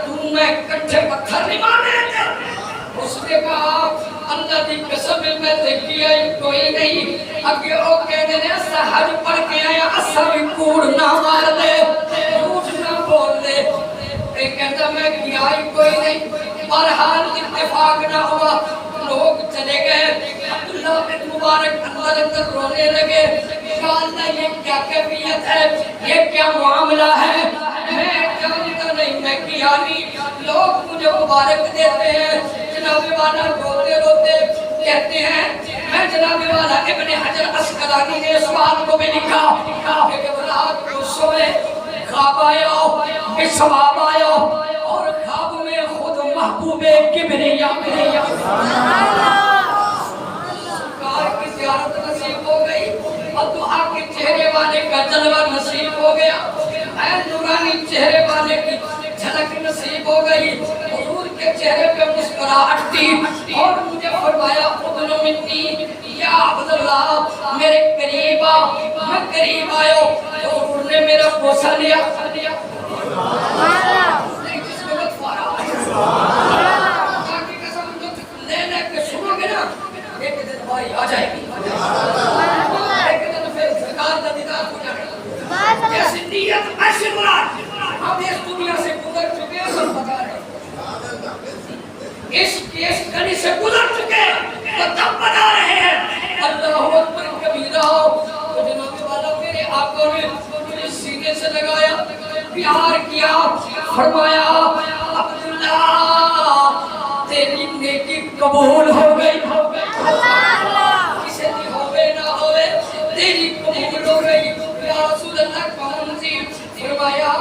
تو میں کٹھے پتھر نہیں مارے تھے. اس نے کہا اللہ دی قسم میں دیکھی ہے کوئی نہیں, اگے او کہنے نے اسا حج پڑھ کے آیا, اسا بھی کوڑ نہ مار دے, جھوٹ نہ بول دے. ایک کہتا میں کیا ہی کوئی نہیں. بہرحال اتفاق نہ ہوا, لوگ چلے گئے. عبداللہ بن مبارک اندر اندر رونے لگے, یا اللہ یہ کیا کیفیت ہے, یہ کیا معاملہ ہے, میں جانتا نہیں, میں کیا نہیں. لوگ مجھے مبارک دیتے ہیں, جناب والا روتے روتے کہتے ہیں میں جناب والا ابن حجر اسقلانی نے اس بات کو بھی لکھا کہ جب رات کو سوئے خواب آیا, کہ ثواب آیا, اور خواب میں خود محبوب کبریا سرکار کی زیارت نصیب ہو گئی, اور دعا کے چہرے والے کا جلوہ نصیب ہو گیا, اے نورانی چہرے والے کی جھلک نصیب ہو گئی. حضور کے چہرے پہ مسکراہٹ تھی اور مجھے فرمایا ابن منی یا عبداللہ میرے قریب آ. میں قریب آیا تو حضور نے میرا بوسہ لیا. جس وقت فارا کی قسم جو لے لے کے سنو گے نا, ایک دن بھائی آ جائے گی, ایک دن پھر زکاة کا دیدار ہو جائے گا. جیسی نیت ایسی مراد, ہم اس دنیا سے گزر چکے ہیں, سب بتا رہے ہیں اس گلی سے گزر کو تب بتا رہے ہیں اللہ اکبر کبیرہ تو جناب والا میرے آقا نے مجھے سینے سے لگایا پیار کیا فرمایا عبداللہ تیری نیکی قبول ہو گئی کسے دی ہوئے نہ ہوئے تیری قبول ہو گئی یا رسول اللہ کون سی فرمایا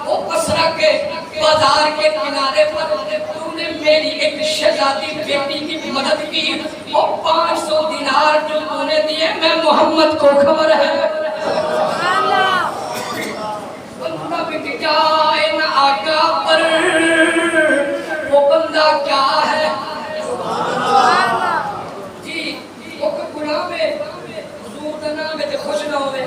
وہ بصرہ کے بازار کے کنارے پر تو نے میری ایک شہزادی بیٹی کی مدد کی وہ 500 دینار جو تو نے دیے میں محمد کو خبر ہے بندہ بھی جائے نہ آقا پر وہ بندہ کیا ہے جی وہ گناہ میں حضور کا نام ہے خوش نہ ہوئے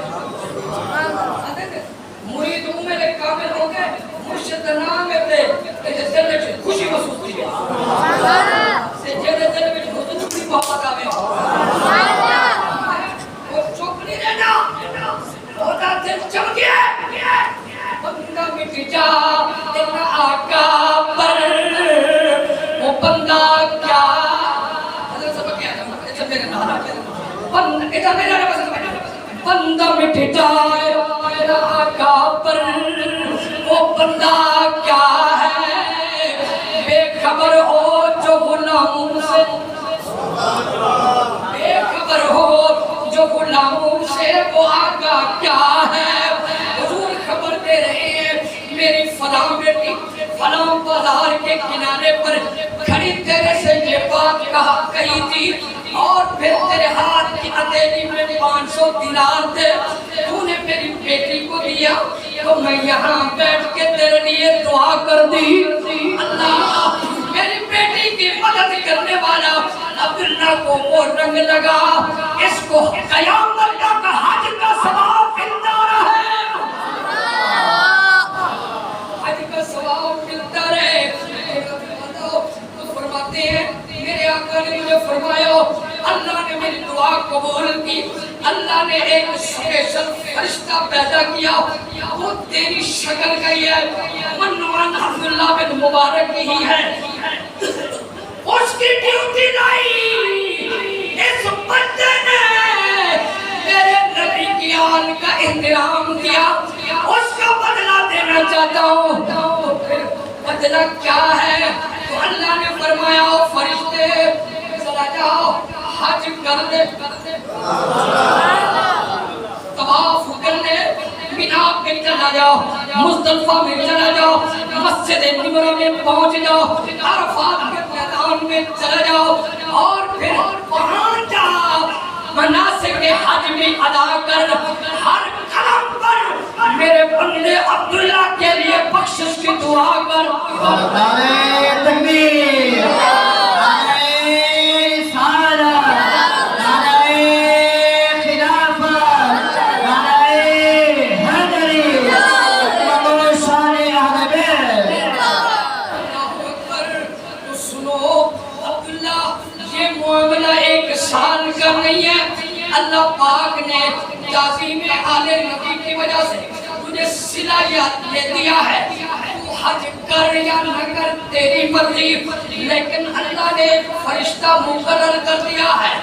مرید میں کامل ہو گئے مرشد نام ہے دل میں خوشی محسوس کی سے جڑے دل میں حضور کی محبت آوے وہ چپ نہیں رہنا ہوتا دل چم گیا بندہ مٹ جا تیرا آقا پر وہ بندہ کیا حضرت سبق کیا ہے میرے نانا بندہ مٹ جائے تیرا آقا پر وہ بندہ کیا ہے بے خبر ہو جو غلاموں سے بے خبر ہو جو غلاموں سے وہ آقا کیا ہے حضور خبر دے رہے ہیں میری فلاں بیٹی فلاں بازار کے کنارے پر کھڑی تیرے سے یہ بات کہی تھی اور پھر تیرے ہاتھ کی ہتھیلی میں 500 دینار تھے تو نے میری بیٹی کو دیا تو میں یہاں بیٹھ کے تیرے لیے دعا کر دی اللہ میری بیٹی کی مدد کرنے والا عبداللہ کو وہ رنگ لگا اس کو قیامت تک حج کا ثواب ملتا رہے حج کا ثواب ملتا رہے تو فرماتے ہیں میرے آقا نے مجھے فرمایا اللہ نے میری دعا قبول کی اللہ نے ایک اسپیشل فرشتہ پیدا کیا وہ تیری شکل کا ہی ہے منوان عبداللہ بن مبارک ہی ہے اس کی ڈیوٹی لائی اس بندے نے میرے نبی کی آل کا احترام کیا اس کا بدلہ دینا چاہتا ہوں پھر بدلہ کیا ہے تو اللہ نے فرمایا فرشتے چلا جاؤ حج کر دے طواف کر لے مینا پہ چلا جاؤ مزدلفہ میں چلا جاؤ مسجد نمرہ میں پہنچ جاؤ عرفات کے میدان میں چلا جاؤ اور پھر وہاں جاؤ مناسک حج میں ادا کر ہر قدم پر میرے بندے عبداللہ کے لیے بخشش کی دعا کر نعرہ تکبیر نعرہ رسالت نعرہ خلافت نعرہ حیدری امام صالح اہل بیت اللہ اکبر تو سنو عبداللہ یہ معاملہ ایک سال کا نہیں ہے اللہ پاک نے تعظیم آل نبی کی وجہ سے تجھے صلاحیت یہ دیا ہے تو حج کر یا نہ کر تیری مرضی لیکن اللہ نے فرشتہ مقرر کر دیا ہے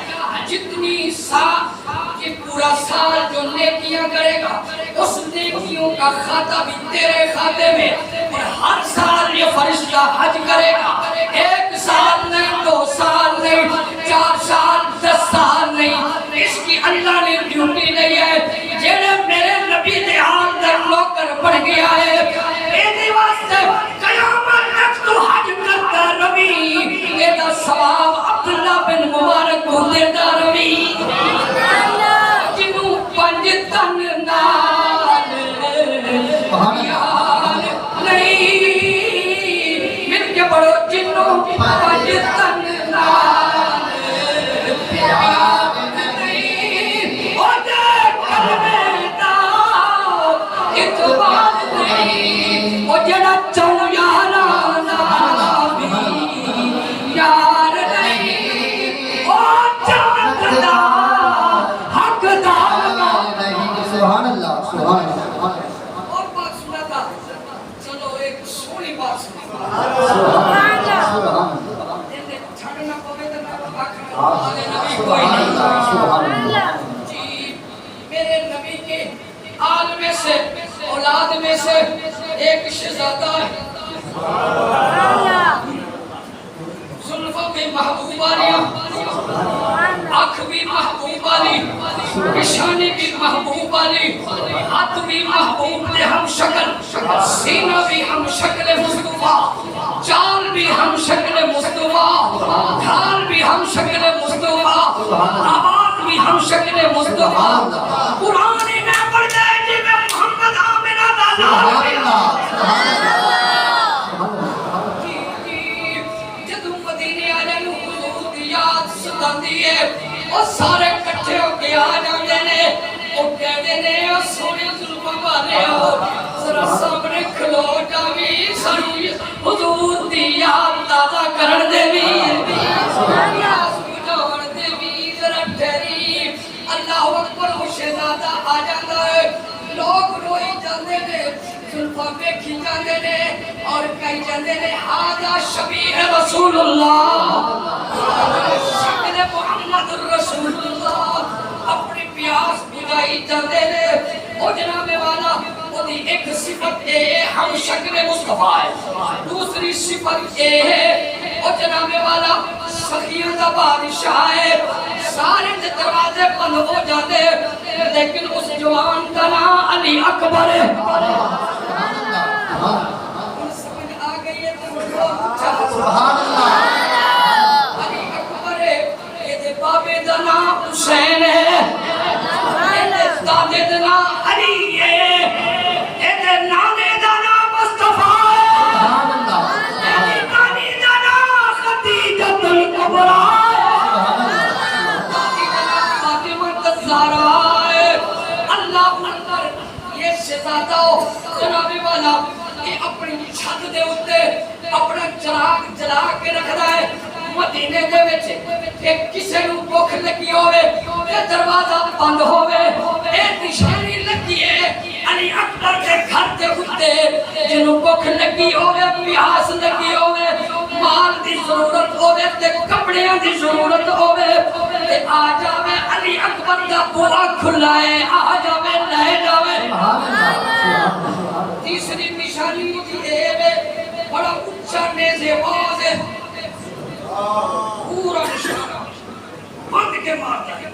جتنی سال یہ پورا سال جو نیکیاں کرے گا اس نیکیوں کا کھاتا بھی تیرے کھاتے میں اور ہر سال یہ فرشتہ حج کرے گا 1 سال نہیں 2 سال نہیں 4 سال 10 سال نہیں اس کی اللہ نے ڈیوٹی نہیں ہے جنہیں میرے نبی نے حال در نوکر بڑھ گیا ہے میرے واسطے قیامت تک تو حج کرتا نبی یہ دا ثواب عبداللہ بن مبارک کو دیتا نبی جنہوں 5 تن نال یار نہیں مل کے پڑھو محبوبانی آنکھ بھی محبوبانی نشانی بھی محبوبانی ہاتھ بھی محبوب نے ہم شکل سینہ بھی ہم شکل مصطفیٰ چال بھی ہم شکل مصطفیٰ ڈھال بھی ہم شکل مصطفیٰ آواز بھی ہم شکل مصطفیٰ قرآن میں پڑھ جائے جی میں محمد آمنہ دادا اور سارے کٹھے ہو کے آ جاندے نے اور کہندے نے او سونے ظلم والے ہو ذرا سامنے کھلو جاوی سانو حضور دی یاد تازہ کرن دے وی سبحان دے وی ذرا ٹھہری اللہ اکبر او شہزادہ آ جاندا ہے لوگ روئی جاندے نے زلفاں ویکھی جاندے نے اور کہی جاندے نے ھذا شبیہ رسول اللہ شکل محمد رسول اللہ اپنی پیاس بجائی جاندے نے او جناب والا او دی ایک صفت اے ہم شکل مصطفیٰ ہے دوسری صفت اے ہے او جناب والا سخیوں دا بادشاہ ہے سارے دروازے بند ہو جاتے لیکن اس جوان کا نام علی اکبر ہے سمجھ آ گئی ہے سبحان اللہ بابے دا نام حسین ہے دادے دا نام علی ہے نانے دا نام مصطفیٰ ہے نانی دا نام خدیجۃ الکبریٰ دادی دا نام فاطمہ الزہرا ہے اللہ اکبر یہ شہزادہ جناب والا یہ اپنی چھت دے اوتے اپنا چراغ جلا کے رکھدا ہے مدینے دے وچ کہ کسے نوں بھوک لگی ہوے تے دروازہ بند ہوے اے نشانی لگی ہے علی اکبر دے گھر دے اوتے جنوں بھوک لگی ہوے پیاس لگی ہوے مال دی ضرورت ہوے تے کپڑیاں دی ضرورت ہوے تے آ جاوے علی اکبر دا بوا کھلا ہے آ جاوے لے جاوے تیسری نشانی دی ہے بڑا اونچا نیزے باز ہے پورا نشانہ بند کے مارتا ہے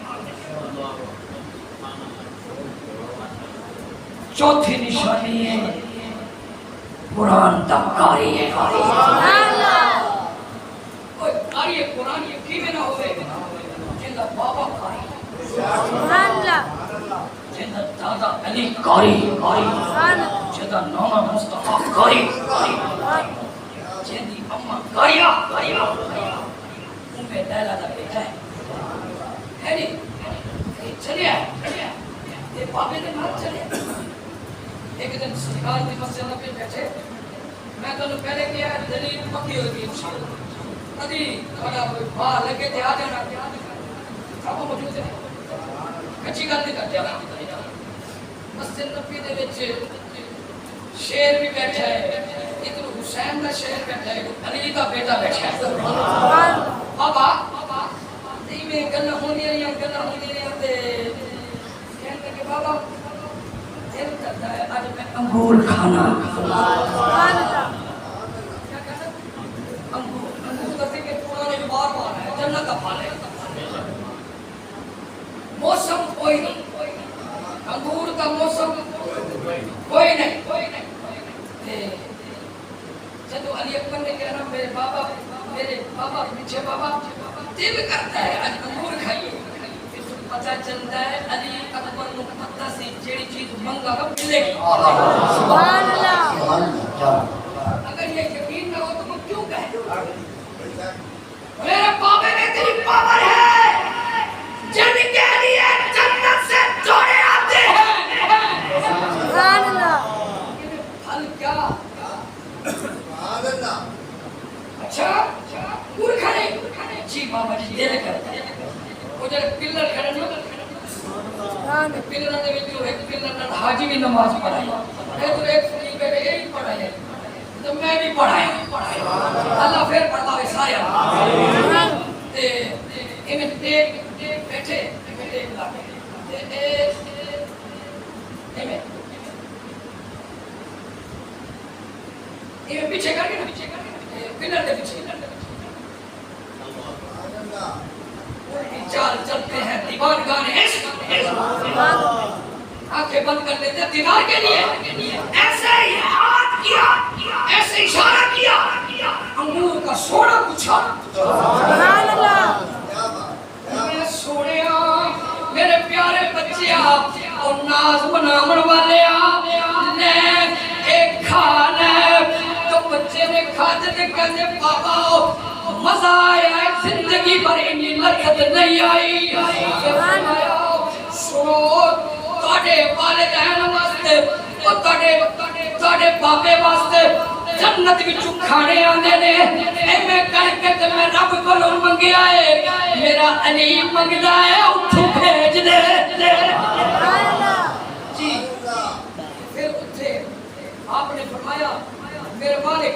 چوتھی نشانی ہے قرآن تک کاری ہے کاری ہے قرآن یقین میں نہ ہوئے جنہ بابا کاری جنہ دادا علی کاری جنہ نانا مصطفیٰ کاری جنہ اممہ کاریا میں لیلہ دا بیٹا ہے نہیں چلے آئے یہ بابے دے مار چلے ایک دن سرکار دی مسجد میں بیٹھے میں تو پہلے کیا دلیل پکی ہوئی انشاءاللہ ادھی کھڑا ہوئی باہر لگے تھے آ جانا سب موجود ہے کچھی گل نہیں کرتے مسجد نبی دے وچ شیر بھی بیٹھا ہے ادھر حسین کا شیر بیٹھا ہے علی کا بیٹا بیٹھا ہے بابا نہیں میں گلہ ہوندی رہی تے کہنے کہ بابا دل کرتا ہے آج میں انگور کھانا انگور کرتے کہ پرانے جو بار بار ہے جنت کا پھل ہے موسم کوئی نہیں انگور کا موسم کوئی نہیں جدو علی اکبر نے کہنا میرے بابا پیچھے بابا دل کرتا ہے آج انگور کھائیے پھر پتہ چلتا ہے علی اکبر کو پتہ سی جیڑی چیز منگا گا ملے گی سبحان اللہ اگر یہ یقین نہ ہو تو میں کیوں کہے میرے بابے میں تیری پاور ہے جن کے لیے جنت سے جوڑے آتے ہیں سبحان اللہ پھل کیا اچھا گڑ کھانے جی بابا جی دیر کرتا ہے وہ جب پلر کھڑے نہیں پلر دے وچ ایک پلر نال حاجی بھی نماز پڑھائی ہے تو ایک فقیر بیٹھے یہی پڑھائی ہے تو میں بھی پڑھایا اللہ پھر پڑھتا ہے سارے تے ایویں دیکھ بیٹھے لا تے ایویں پیچھے کر کے پلر دے پیچھے بند کر دیتے دیدار کے لیے. ایسے ہی ہاتھ کیا, ایسے اشارہ کیا, انگور کا سونا پوچھا. سبحان اللہ. میں سوڑیا میرے پیارے بچے آپ اور ناز منامن والے آپ نے ایک کھانا تو بچے نے کھاتے تھے کہتے بابا مزہ آیا ہے زندگی بھر انی لذت نہیں آئی. سنو تاڑے والدین واسطے اور تاڑے بابے واسطے جنت وچوں کھانے آندے نے. اے میں کہہ کے تے میں رب کولوں منگیا ہے میرا علی منگدا ہے اٹھو بھیج دے. جی پھر اتھے آپ نے فرمایا میرے مالک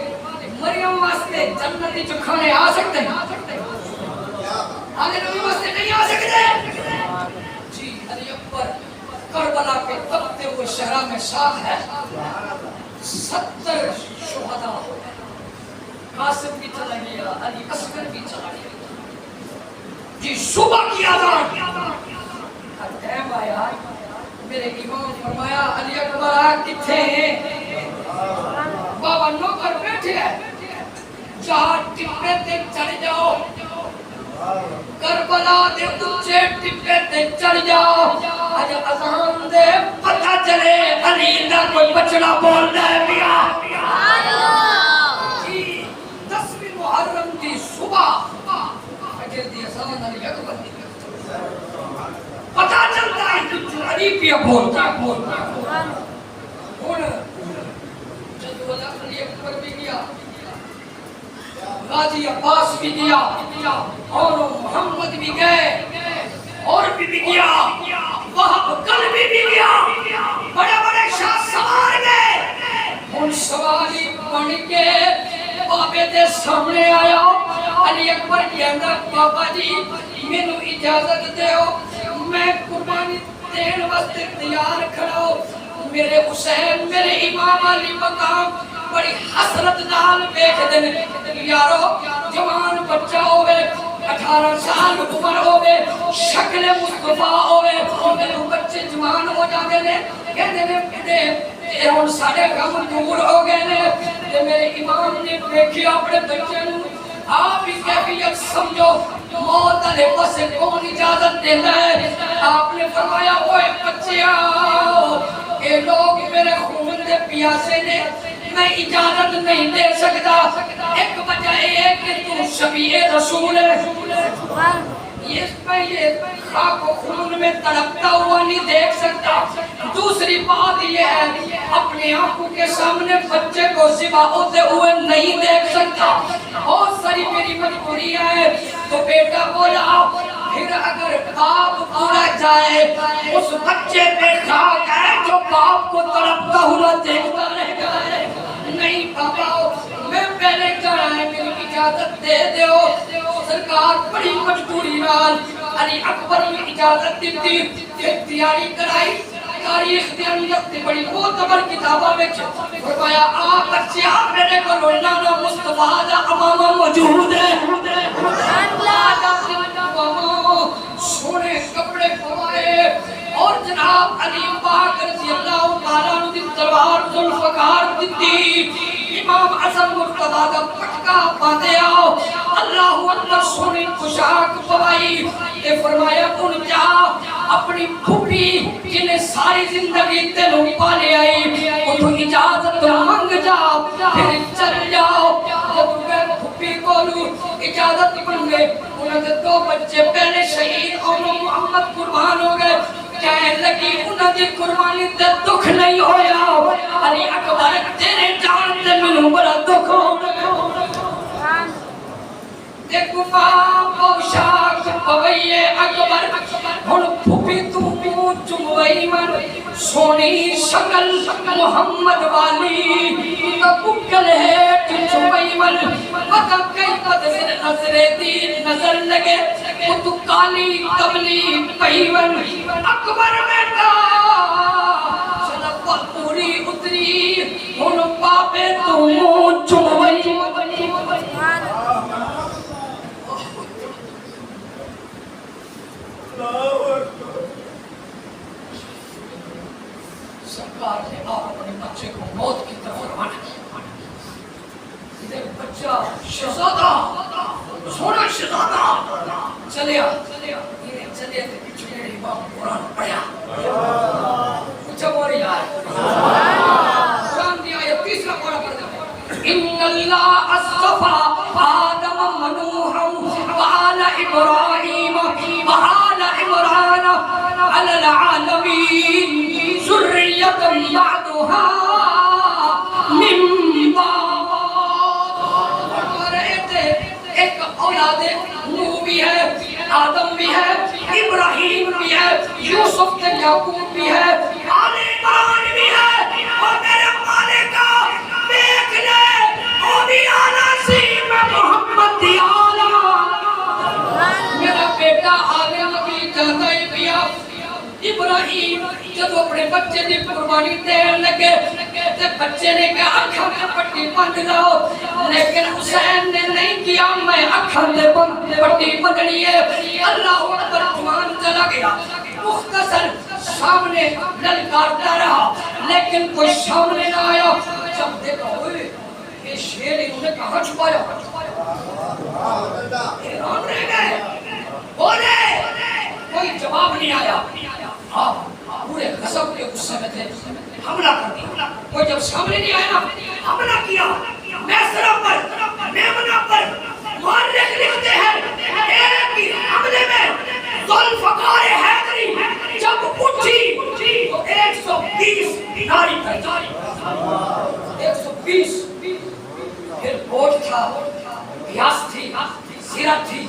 مریم واسطے جنت وچوں کھانے آ سکتے ہیں, آگے نبی واسطے نہیں آ سکتے. جی علی اکبر کربلا کے تپتے ہوئے شہرہ میں شام ہے 70 شہداء ہو گئے. قاسم بھی چلا گیا, علی اصغر بھی چلا گیا. جی صبح کی آزان ٹائم آیا میرے امام فرمایا علی اکبر آ کتھے ہیں؟ بابا نوکر بیٹھے ہیں, جہاں ٹپے تے چڑھ جاؤ, کربلا دے اونچے ٹپے تے چڑھ جاؤ, آج اذان دے پتہ چلے علی دا کوئی بچڑا بول رہا ہے پیا. جی 10ویں محرم دی صبح فجر دی اذان علی اکبر دی پتہ چلتا ہے علی پیا بولتا ہے. ہن جدو علی اکبر بھی گیا, غازی عباس بھی گیا, اور محمد بھی گئے, اور بھی گیا, وہب قلبی بھی گیا, بڑے بڑے شاہ سوار گئے. ان سواری بن کے بابے دے سامنے آیا. علی اکبر کہندا بابا جی مینوں اجازت دیو میں قربانی دین واسطے تیار کھڑا ہوں. میرے حسین میرے امام علی مقام بڑی حسرت نال ویکھدے نے. یارو جوان بچہ ہوے 18 سال عمر ہوے شکل مصطفیٰ ہوے میرے بچے جوان ہو جاندے نے کہندے نے کہ ہن ساڈے غم دور ہو گئے نے. تے میرے امام نے ویکھیا اپنے بچے نوں آپ ہی کیفیت سمجھو موت علیہ پاسے کون اجازت دیتا ہے. آپ نے فرمایا اوے بچیا اے لوگ میرے خون دے پیاسے نے, میں اجازت نہیں دے سکتا. ایک وجہ ہے کہ تو شفیع رسول ہے, یہ خاک و خون میں تڑپتا ہوا نہیں دیکھ سکتا. دوسری بات یہ ہے اپنے آنکھوں کے سامنے بچے کو ذبح ہوتے ہوئے نہیں دیکھ سکتا. بہت ساری میری مجبوری ہے. تو بیٹا بولا پھر اگر باپ پورا جائے اس بچے پہ خاک ہے جو باپ کو تڑپتا ہوا دیکھتا رہ جائے. نہیں بابا میں پہلے جانا ہے, میری اجازت دے دیو. سرکار بڑی مجبوری نال علی اکبر نے اجازت دیتی. تیاری کرائی. تاریخ دے اندر بڑی معتبر کتاباں وچ فرمایا آ بچیا میرے کو روزانہ مصطفیٰ دا امامہ موجود ہے. سونے کپڑے پوائے اور جناب علی پاک رضی اللہ تعالیٰ عنہ دی تلوار ذوالفقار دیتی. امام حسن مرتضیٰ دا پٹکا باندھے آؤ, اللہ اکبر سونی پوشاک پوائی. تے فرمایا ان جا اپنی پھوپھی جنہیں ساری زندگی تینوں پالے آئی انہوں اجازت مانگ جاؤ پھر چل جاؤ. جب میں پھوپھی کو لوں اجازت مانگے, انہوں نے 2 بچے پہلے شہید اور محمد قربان ہو گئے. کہنے لگی انہوں نے قربانی تے دکھ نہیں ہویا. علی اکبر تیرے جان تے منوں بڑا دکھ ہو. دیکھو ماں پوشاک پوئیے اکبر ہن پھوپھی تو چموئی من سونی شکل محمد والی بکل ہے چموئی من وقت کئی قدر نظر دین نظر لگے تو کالی کبلی پیون. اکبر بیٹا صدق پوری اتری ہن پاپے تو چموئی چلیا یہ چلے تے پیچھے امام قرآن پڑھیا اچھا بول یار قرآن دی آیت تیسرا پارہ پڑھ دے ان اللہ اصطفى آدم ونوحا وآل ابراہیم وآل عمران علی العالمین ذریۃ بعضها من بعض ایک اولاد نوح بھی ہے آدم بھی ہے ابراہیم بھی ہے یوسف کے یعقوب بھی ہے آل عمران بھی ہے اور میرے مالک دیکھ لے وہ بھی آلہ سیم محمد دی آلہ میرا بیٹا آدم بھی جاتا ہی پیا ابراہیم جب اپنے بچے دی قربانی دین لگے تے بچے نے کہا آنکھاں میں پٹی بند لاؤ لیکن حسین نے نہیں کیا میں آنکھاں میں پٹی بندنی ہے اللہ اکبر جوان چلا گیا مختصر سامنے للکارتا رہا لیکن کوئی سامنے نہ آیا جب دیکھا ہوئے یہ شیر انہوں نے کہاں چھپایا حیران رہ گئے بولے کوئی جواب نہیں آیا آپ پورے غضب کے غصے میں تھے حملہ کر دیا کوئی جب سامنے نہیں آیا حملہ کیا میسرہ پر میمنہ پر مورخ لکھتے ہیں ایک ہی حملے میں ذوالفقار حیدری جب اٹھی تو 120 ناری کر دی 120 پھر کوٹ تھا پیاس تھی سیرت تھی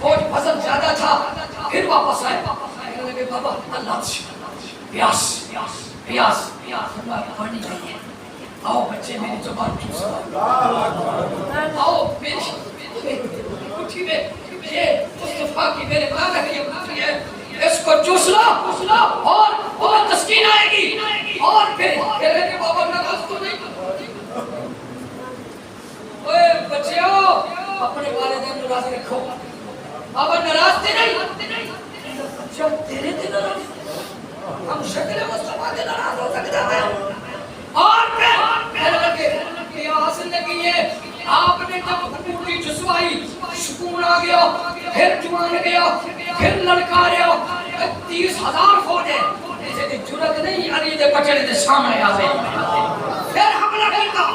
کوٹ وزن زیادہ تھا پھر واپس آئے کہنے لگے بابا اللہ پیاس پیاس ہمارا پانی نہیں ہے آؤ بچے میری زبان چوسو آؤ میری اٹھی میں یہ مصطفیٰ کی میرے ماں ہے یہ اس کو چوس لو اور تسکین آئے گی اور پھر کہنے لگے بابا ناراض تو نہیں اوے بچیو اپنے والدین کو راضی رکھو بابا ناراض تھے نہیں جب تیرے تھے ناراض ہم شکل مصطفیٰ کے ناراض ہو سکتے ہیں اور پھر کہنے لگے کہ حاصل لگی ہے آپ نے جب حکومتی جسوائی سکون آ گیا پھر جوان گیا پھر لڑکاریا 30,000 فوجیں اسے دی جرت نہیں علی دے بچڑے دے سامنے آ گئے پھر حملہ کیتا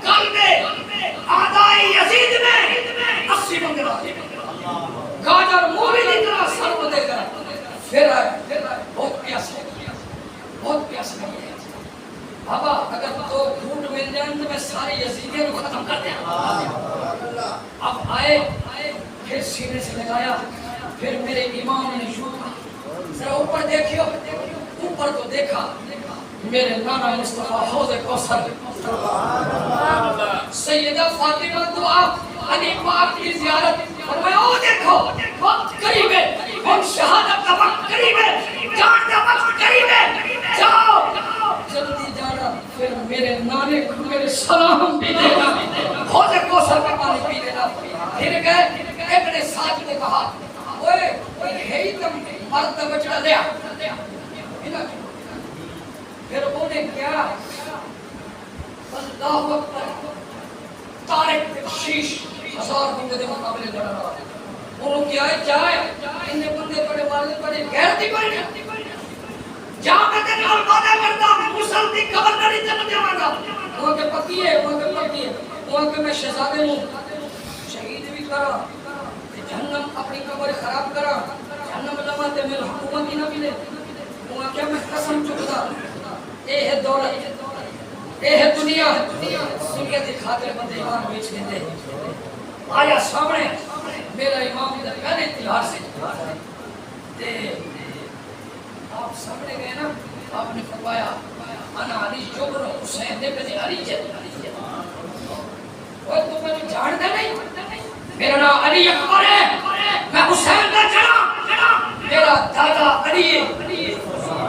قلب آدائی یزید میں 80 بندے آتے گاجر مولی دی طرح سر کو دے کر پھر بہت پیاس لگی ہے بابا اگر تو گھوٹ مل جائیں تو میں ساری یزیدیوں کو ختم کر دیں اب آئے پھر سینے سے لگایا پھر میرے امام نے شوکا ذرا اوپر دیکھو اوپر تو دیکھا میرے نانا مصطفیٰ حوض کوثر سیدہ فاطمہ دعا علی پاک کی زیارت اور میں او دیکھو وقت قریب ہے ہم شہادت کا وقت قریب ہے جان کا وقت قریب ہے جاؤ جلدی جانا پھر میرے نانے کو میرے سلام بھی دینا حوض کوثر کا پانی پی لینا پھر گئے ابن سعد نے کہا اوے ہے ہی تم مرد بچڑا لیا پھر انہیں کیا اللہ اکبر طارق شیش 1000 بندے دے مقابلے لڑ رہا انہوں کیا ہے جائے انہیں بندے بڑے والد بڑے غیرتی بڑے جہاں میں تیرے اور وعدہ کرتا مسلم دی قبر نہیں جنت جاواں گا وہاں کے پکی ہے وہاں کے میں شہزادے ہوں شہید بھی کرا جہنم اپنی قبر خراب کرا جہنم لما تے میرے حکومت ہی نہ ملے وہاں کیا میں قسم چکتا اے ہے دولت اے ہے دنیا دی خاطر بندے ایمان بیچ دیتے آیا سامنے میرا امام ادھر پہلے تیار سے تے آپ سامنے گئے نا آپ نے فرمایا انا علی جبر حسین دے پہ علی جد وہ تو میں جانتا نہیں میرا نام علی اکبر ہے میں حسین کا جڑا میرا دادا علی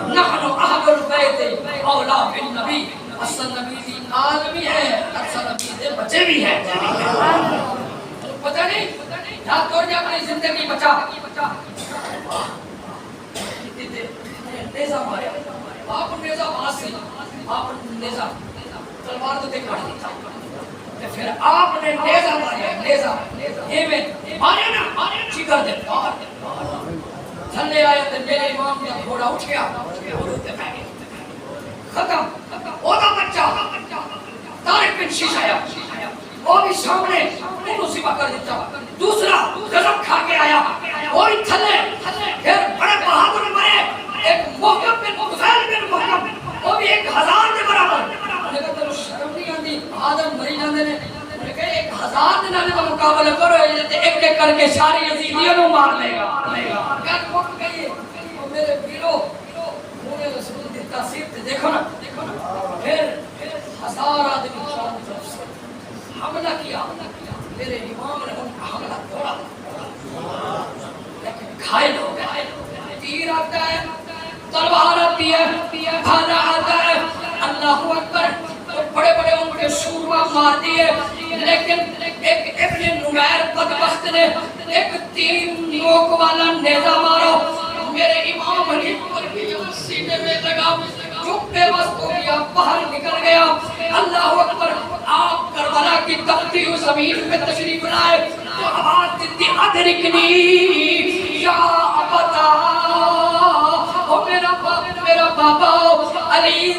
نحن اہل البیت اولا بالنبی اصل نبی دی آل بھی ہے اصل نبی دے بچے بھی ہیں پتہ نہیں یا توڑ جا اپنی زندگی بچا نیزہ ماریا آپ نیزہ باز سے آپ نیزہ تلوار تو دیکھ کاٹ دیتا تے پھر آپ نے نیزہ ماریا نیزہ ایویں ماریا نا جگر دے تھلے آیا تے میرے امام کا گھوڑا اٹھ گیا ختم اودا بچہ طارق بن شیشہ وہ بھی سامنے انہوں سبا کر دیتا دوسرا غضب کھا کے آیا وہ بھی تھلے پھر بڑے بہادر مرے ایک محکم بن غفیل بن محکم وہ بھی 1000 دے برابر انہوں نے کہا تلو شرم نہیں آندی آدم مری جاندے نے انہوں نے کہا 1000 دنانے کا مقابلہ کرو ایک ایک کر کے ساری یزیدیوں نو مار لے گا کہا وقت کہیے میرے بیرو انہیں رسول دی تاثیر تے دیکھو نا پھر 1000 آدمی چاند طرف سے حملہ کیا میرے امام نے ان کا حملہ توڑا لیکن گھائل ہو گئے تیر آتا ہے تلوار آتی ہے بھالا آتا ہے اللہ اکبر بڑے بڑے ان کے سورما مار دیے لیکن ایک ابن نمیر بدبخت نے ایک 3 نوک والا نیزہ مارا میرے امام علی پر بھی سینے میں لگا چپ بے بس ہو گیا باہر نکل گیا اللہ اکبر آپ کربلا کی تختی و زمین پہ تشریف لائے تو آواز دیتی ادرکنی یا ابتا او میرا بابا علی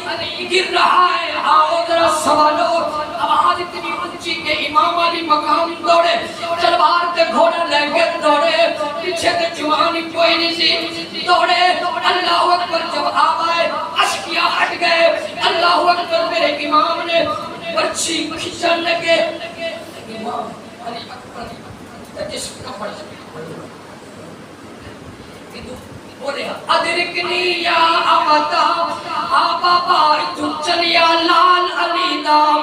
گر رہا ہے آؤ ذرا سوالو آواز اتنی اونچی کہ امام علی مقام دوڑے تلوار تے گھوڑا لے کے دوڑے پیچھے تے جوانی کوئی نہیں سی دوڑے اللہ اکبر جب آپ آئے اشکیا ہٹ گئے اللہ اکبر میرے امام نے برچی کھچن لگے امام علی اکبر جسم کا پڑ سکے بولے ادرکنی یا امتا آبا باری تو چلیا لال علی دام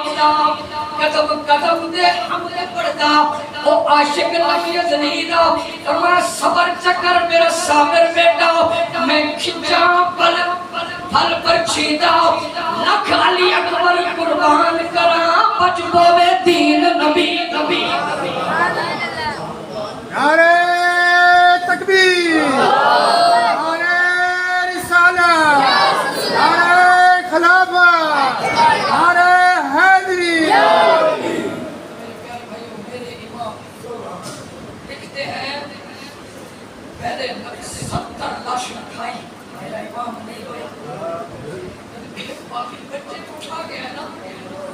قدم قدم دے حملے پڑتا او عاشق لفی زنیدہ فرمایا صبر چکر میرا صابر بیٹا میں کھچا پھل پر چھیدہ لکھ علی اکبر قربان کرا بجبو میں دین نبی نبی نعرہ تکبیر نعرہ رسالت نعرہ خلافت نعرہ حیدری میرے امام لکھتے ہیں پہلے 70 لاش کھائی میرا امام نہیں ہویا باقی بچے اٹھا گیا نا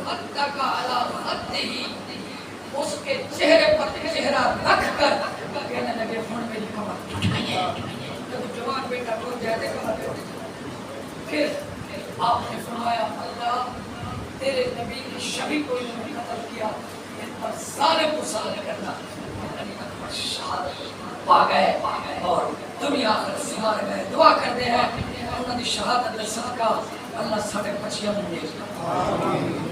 حتی کا علا خط ہی اس کے چہرے پر چہرہ رکھ کر کہنے لگے ہن میری کمر ٹوٹ گئی ہے جب جوان بیٹا ٹوٹ جائے دے کمر ٹوٹ جائے پھر آپ نے فرمایا اللہ تیرے نبی کی شبی کو انہوں نے قتل کیا ان پر ظالم کو ظالم کرنا علی اکبر شہادت پا گئے اور دنیا آخر سوار گئے دعا کرتے ہیں انہوں نے شہادت صدقہ اللہ ساڑھے 25 میں دے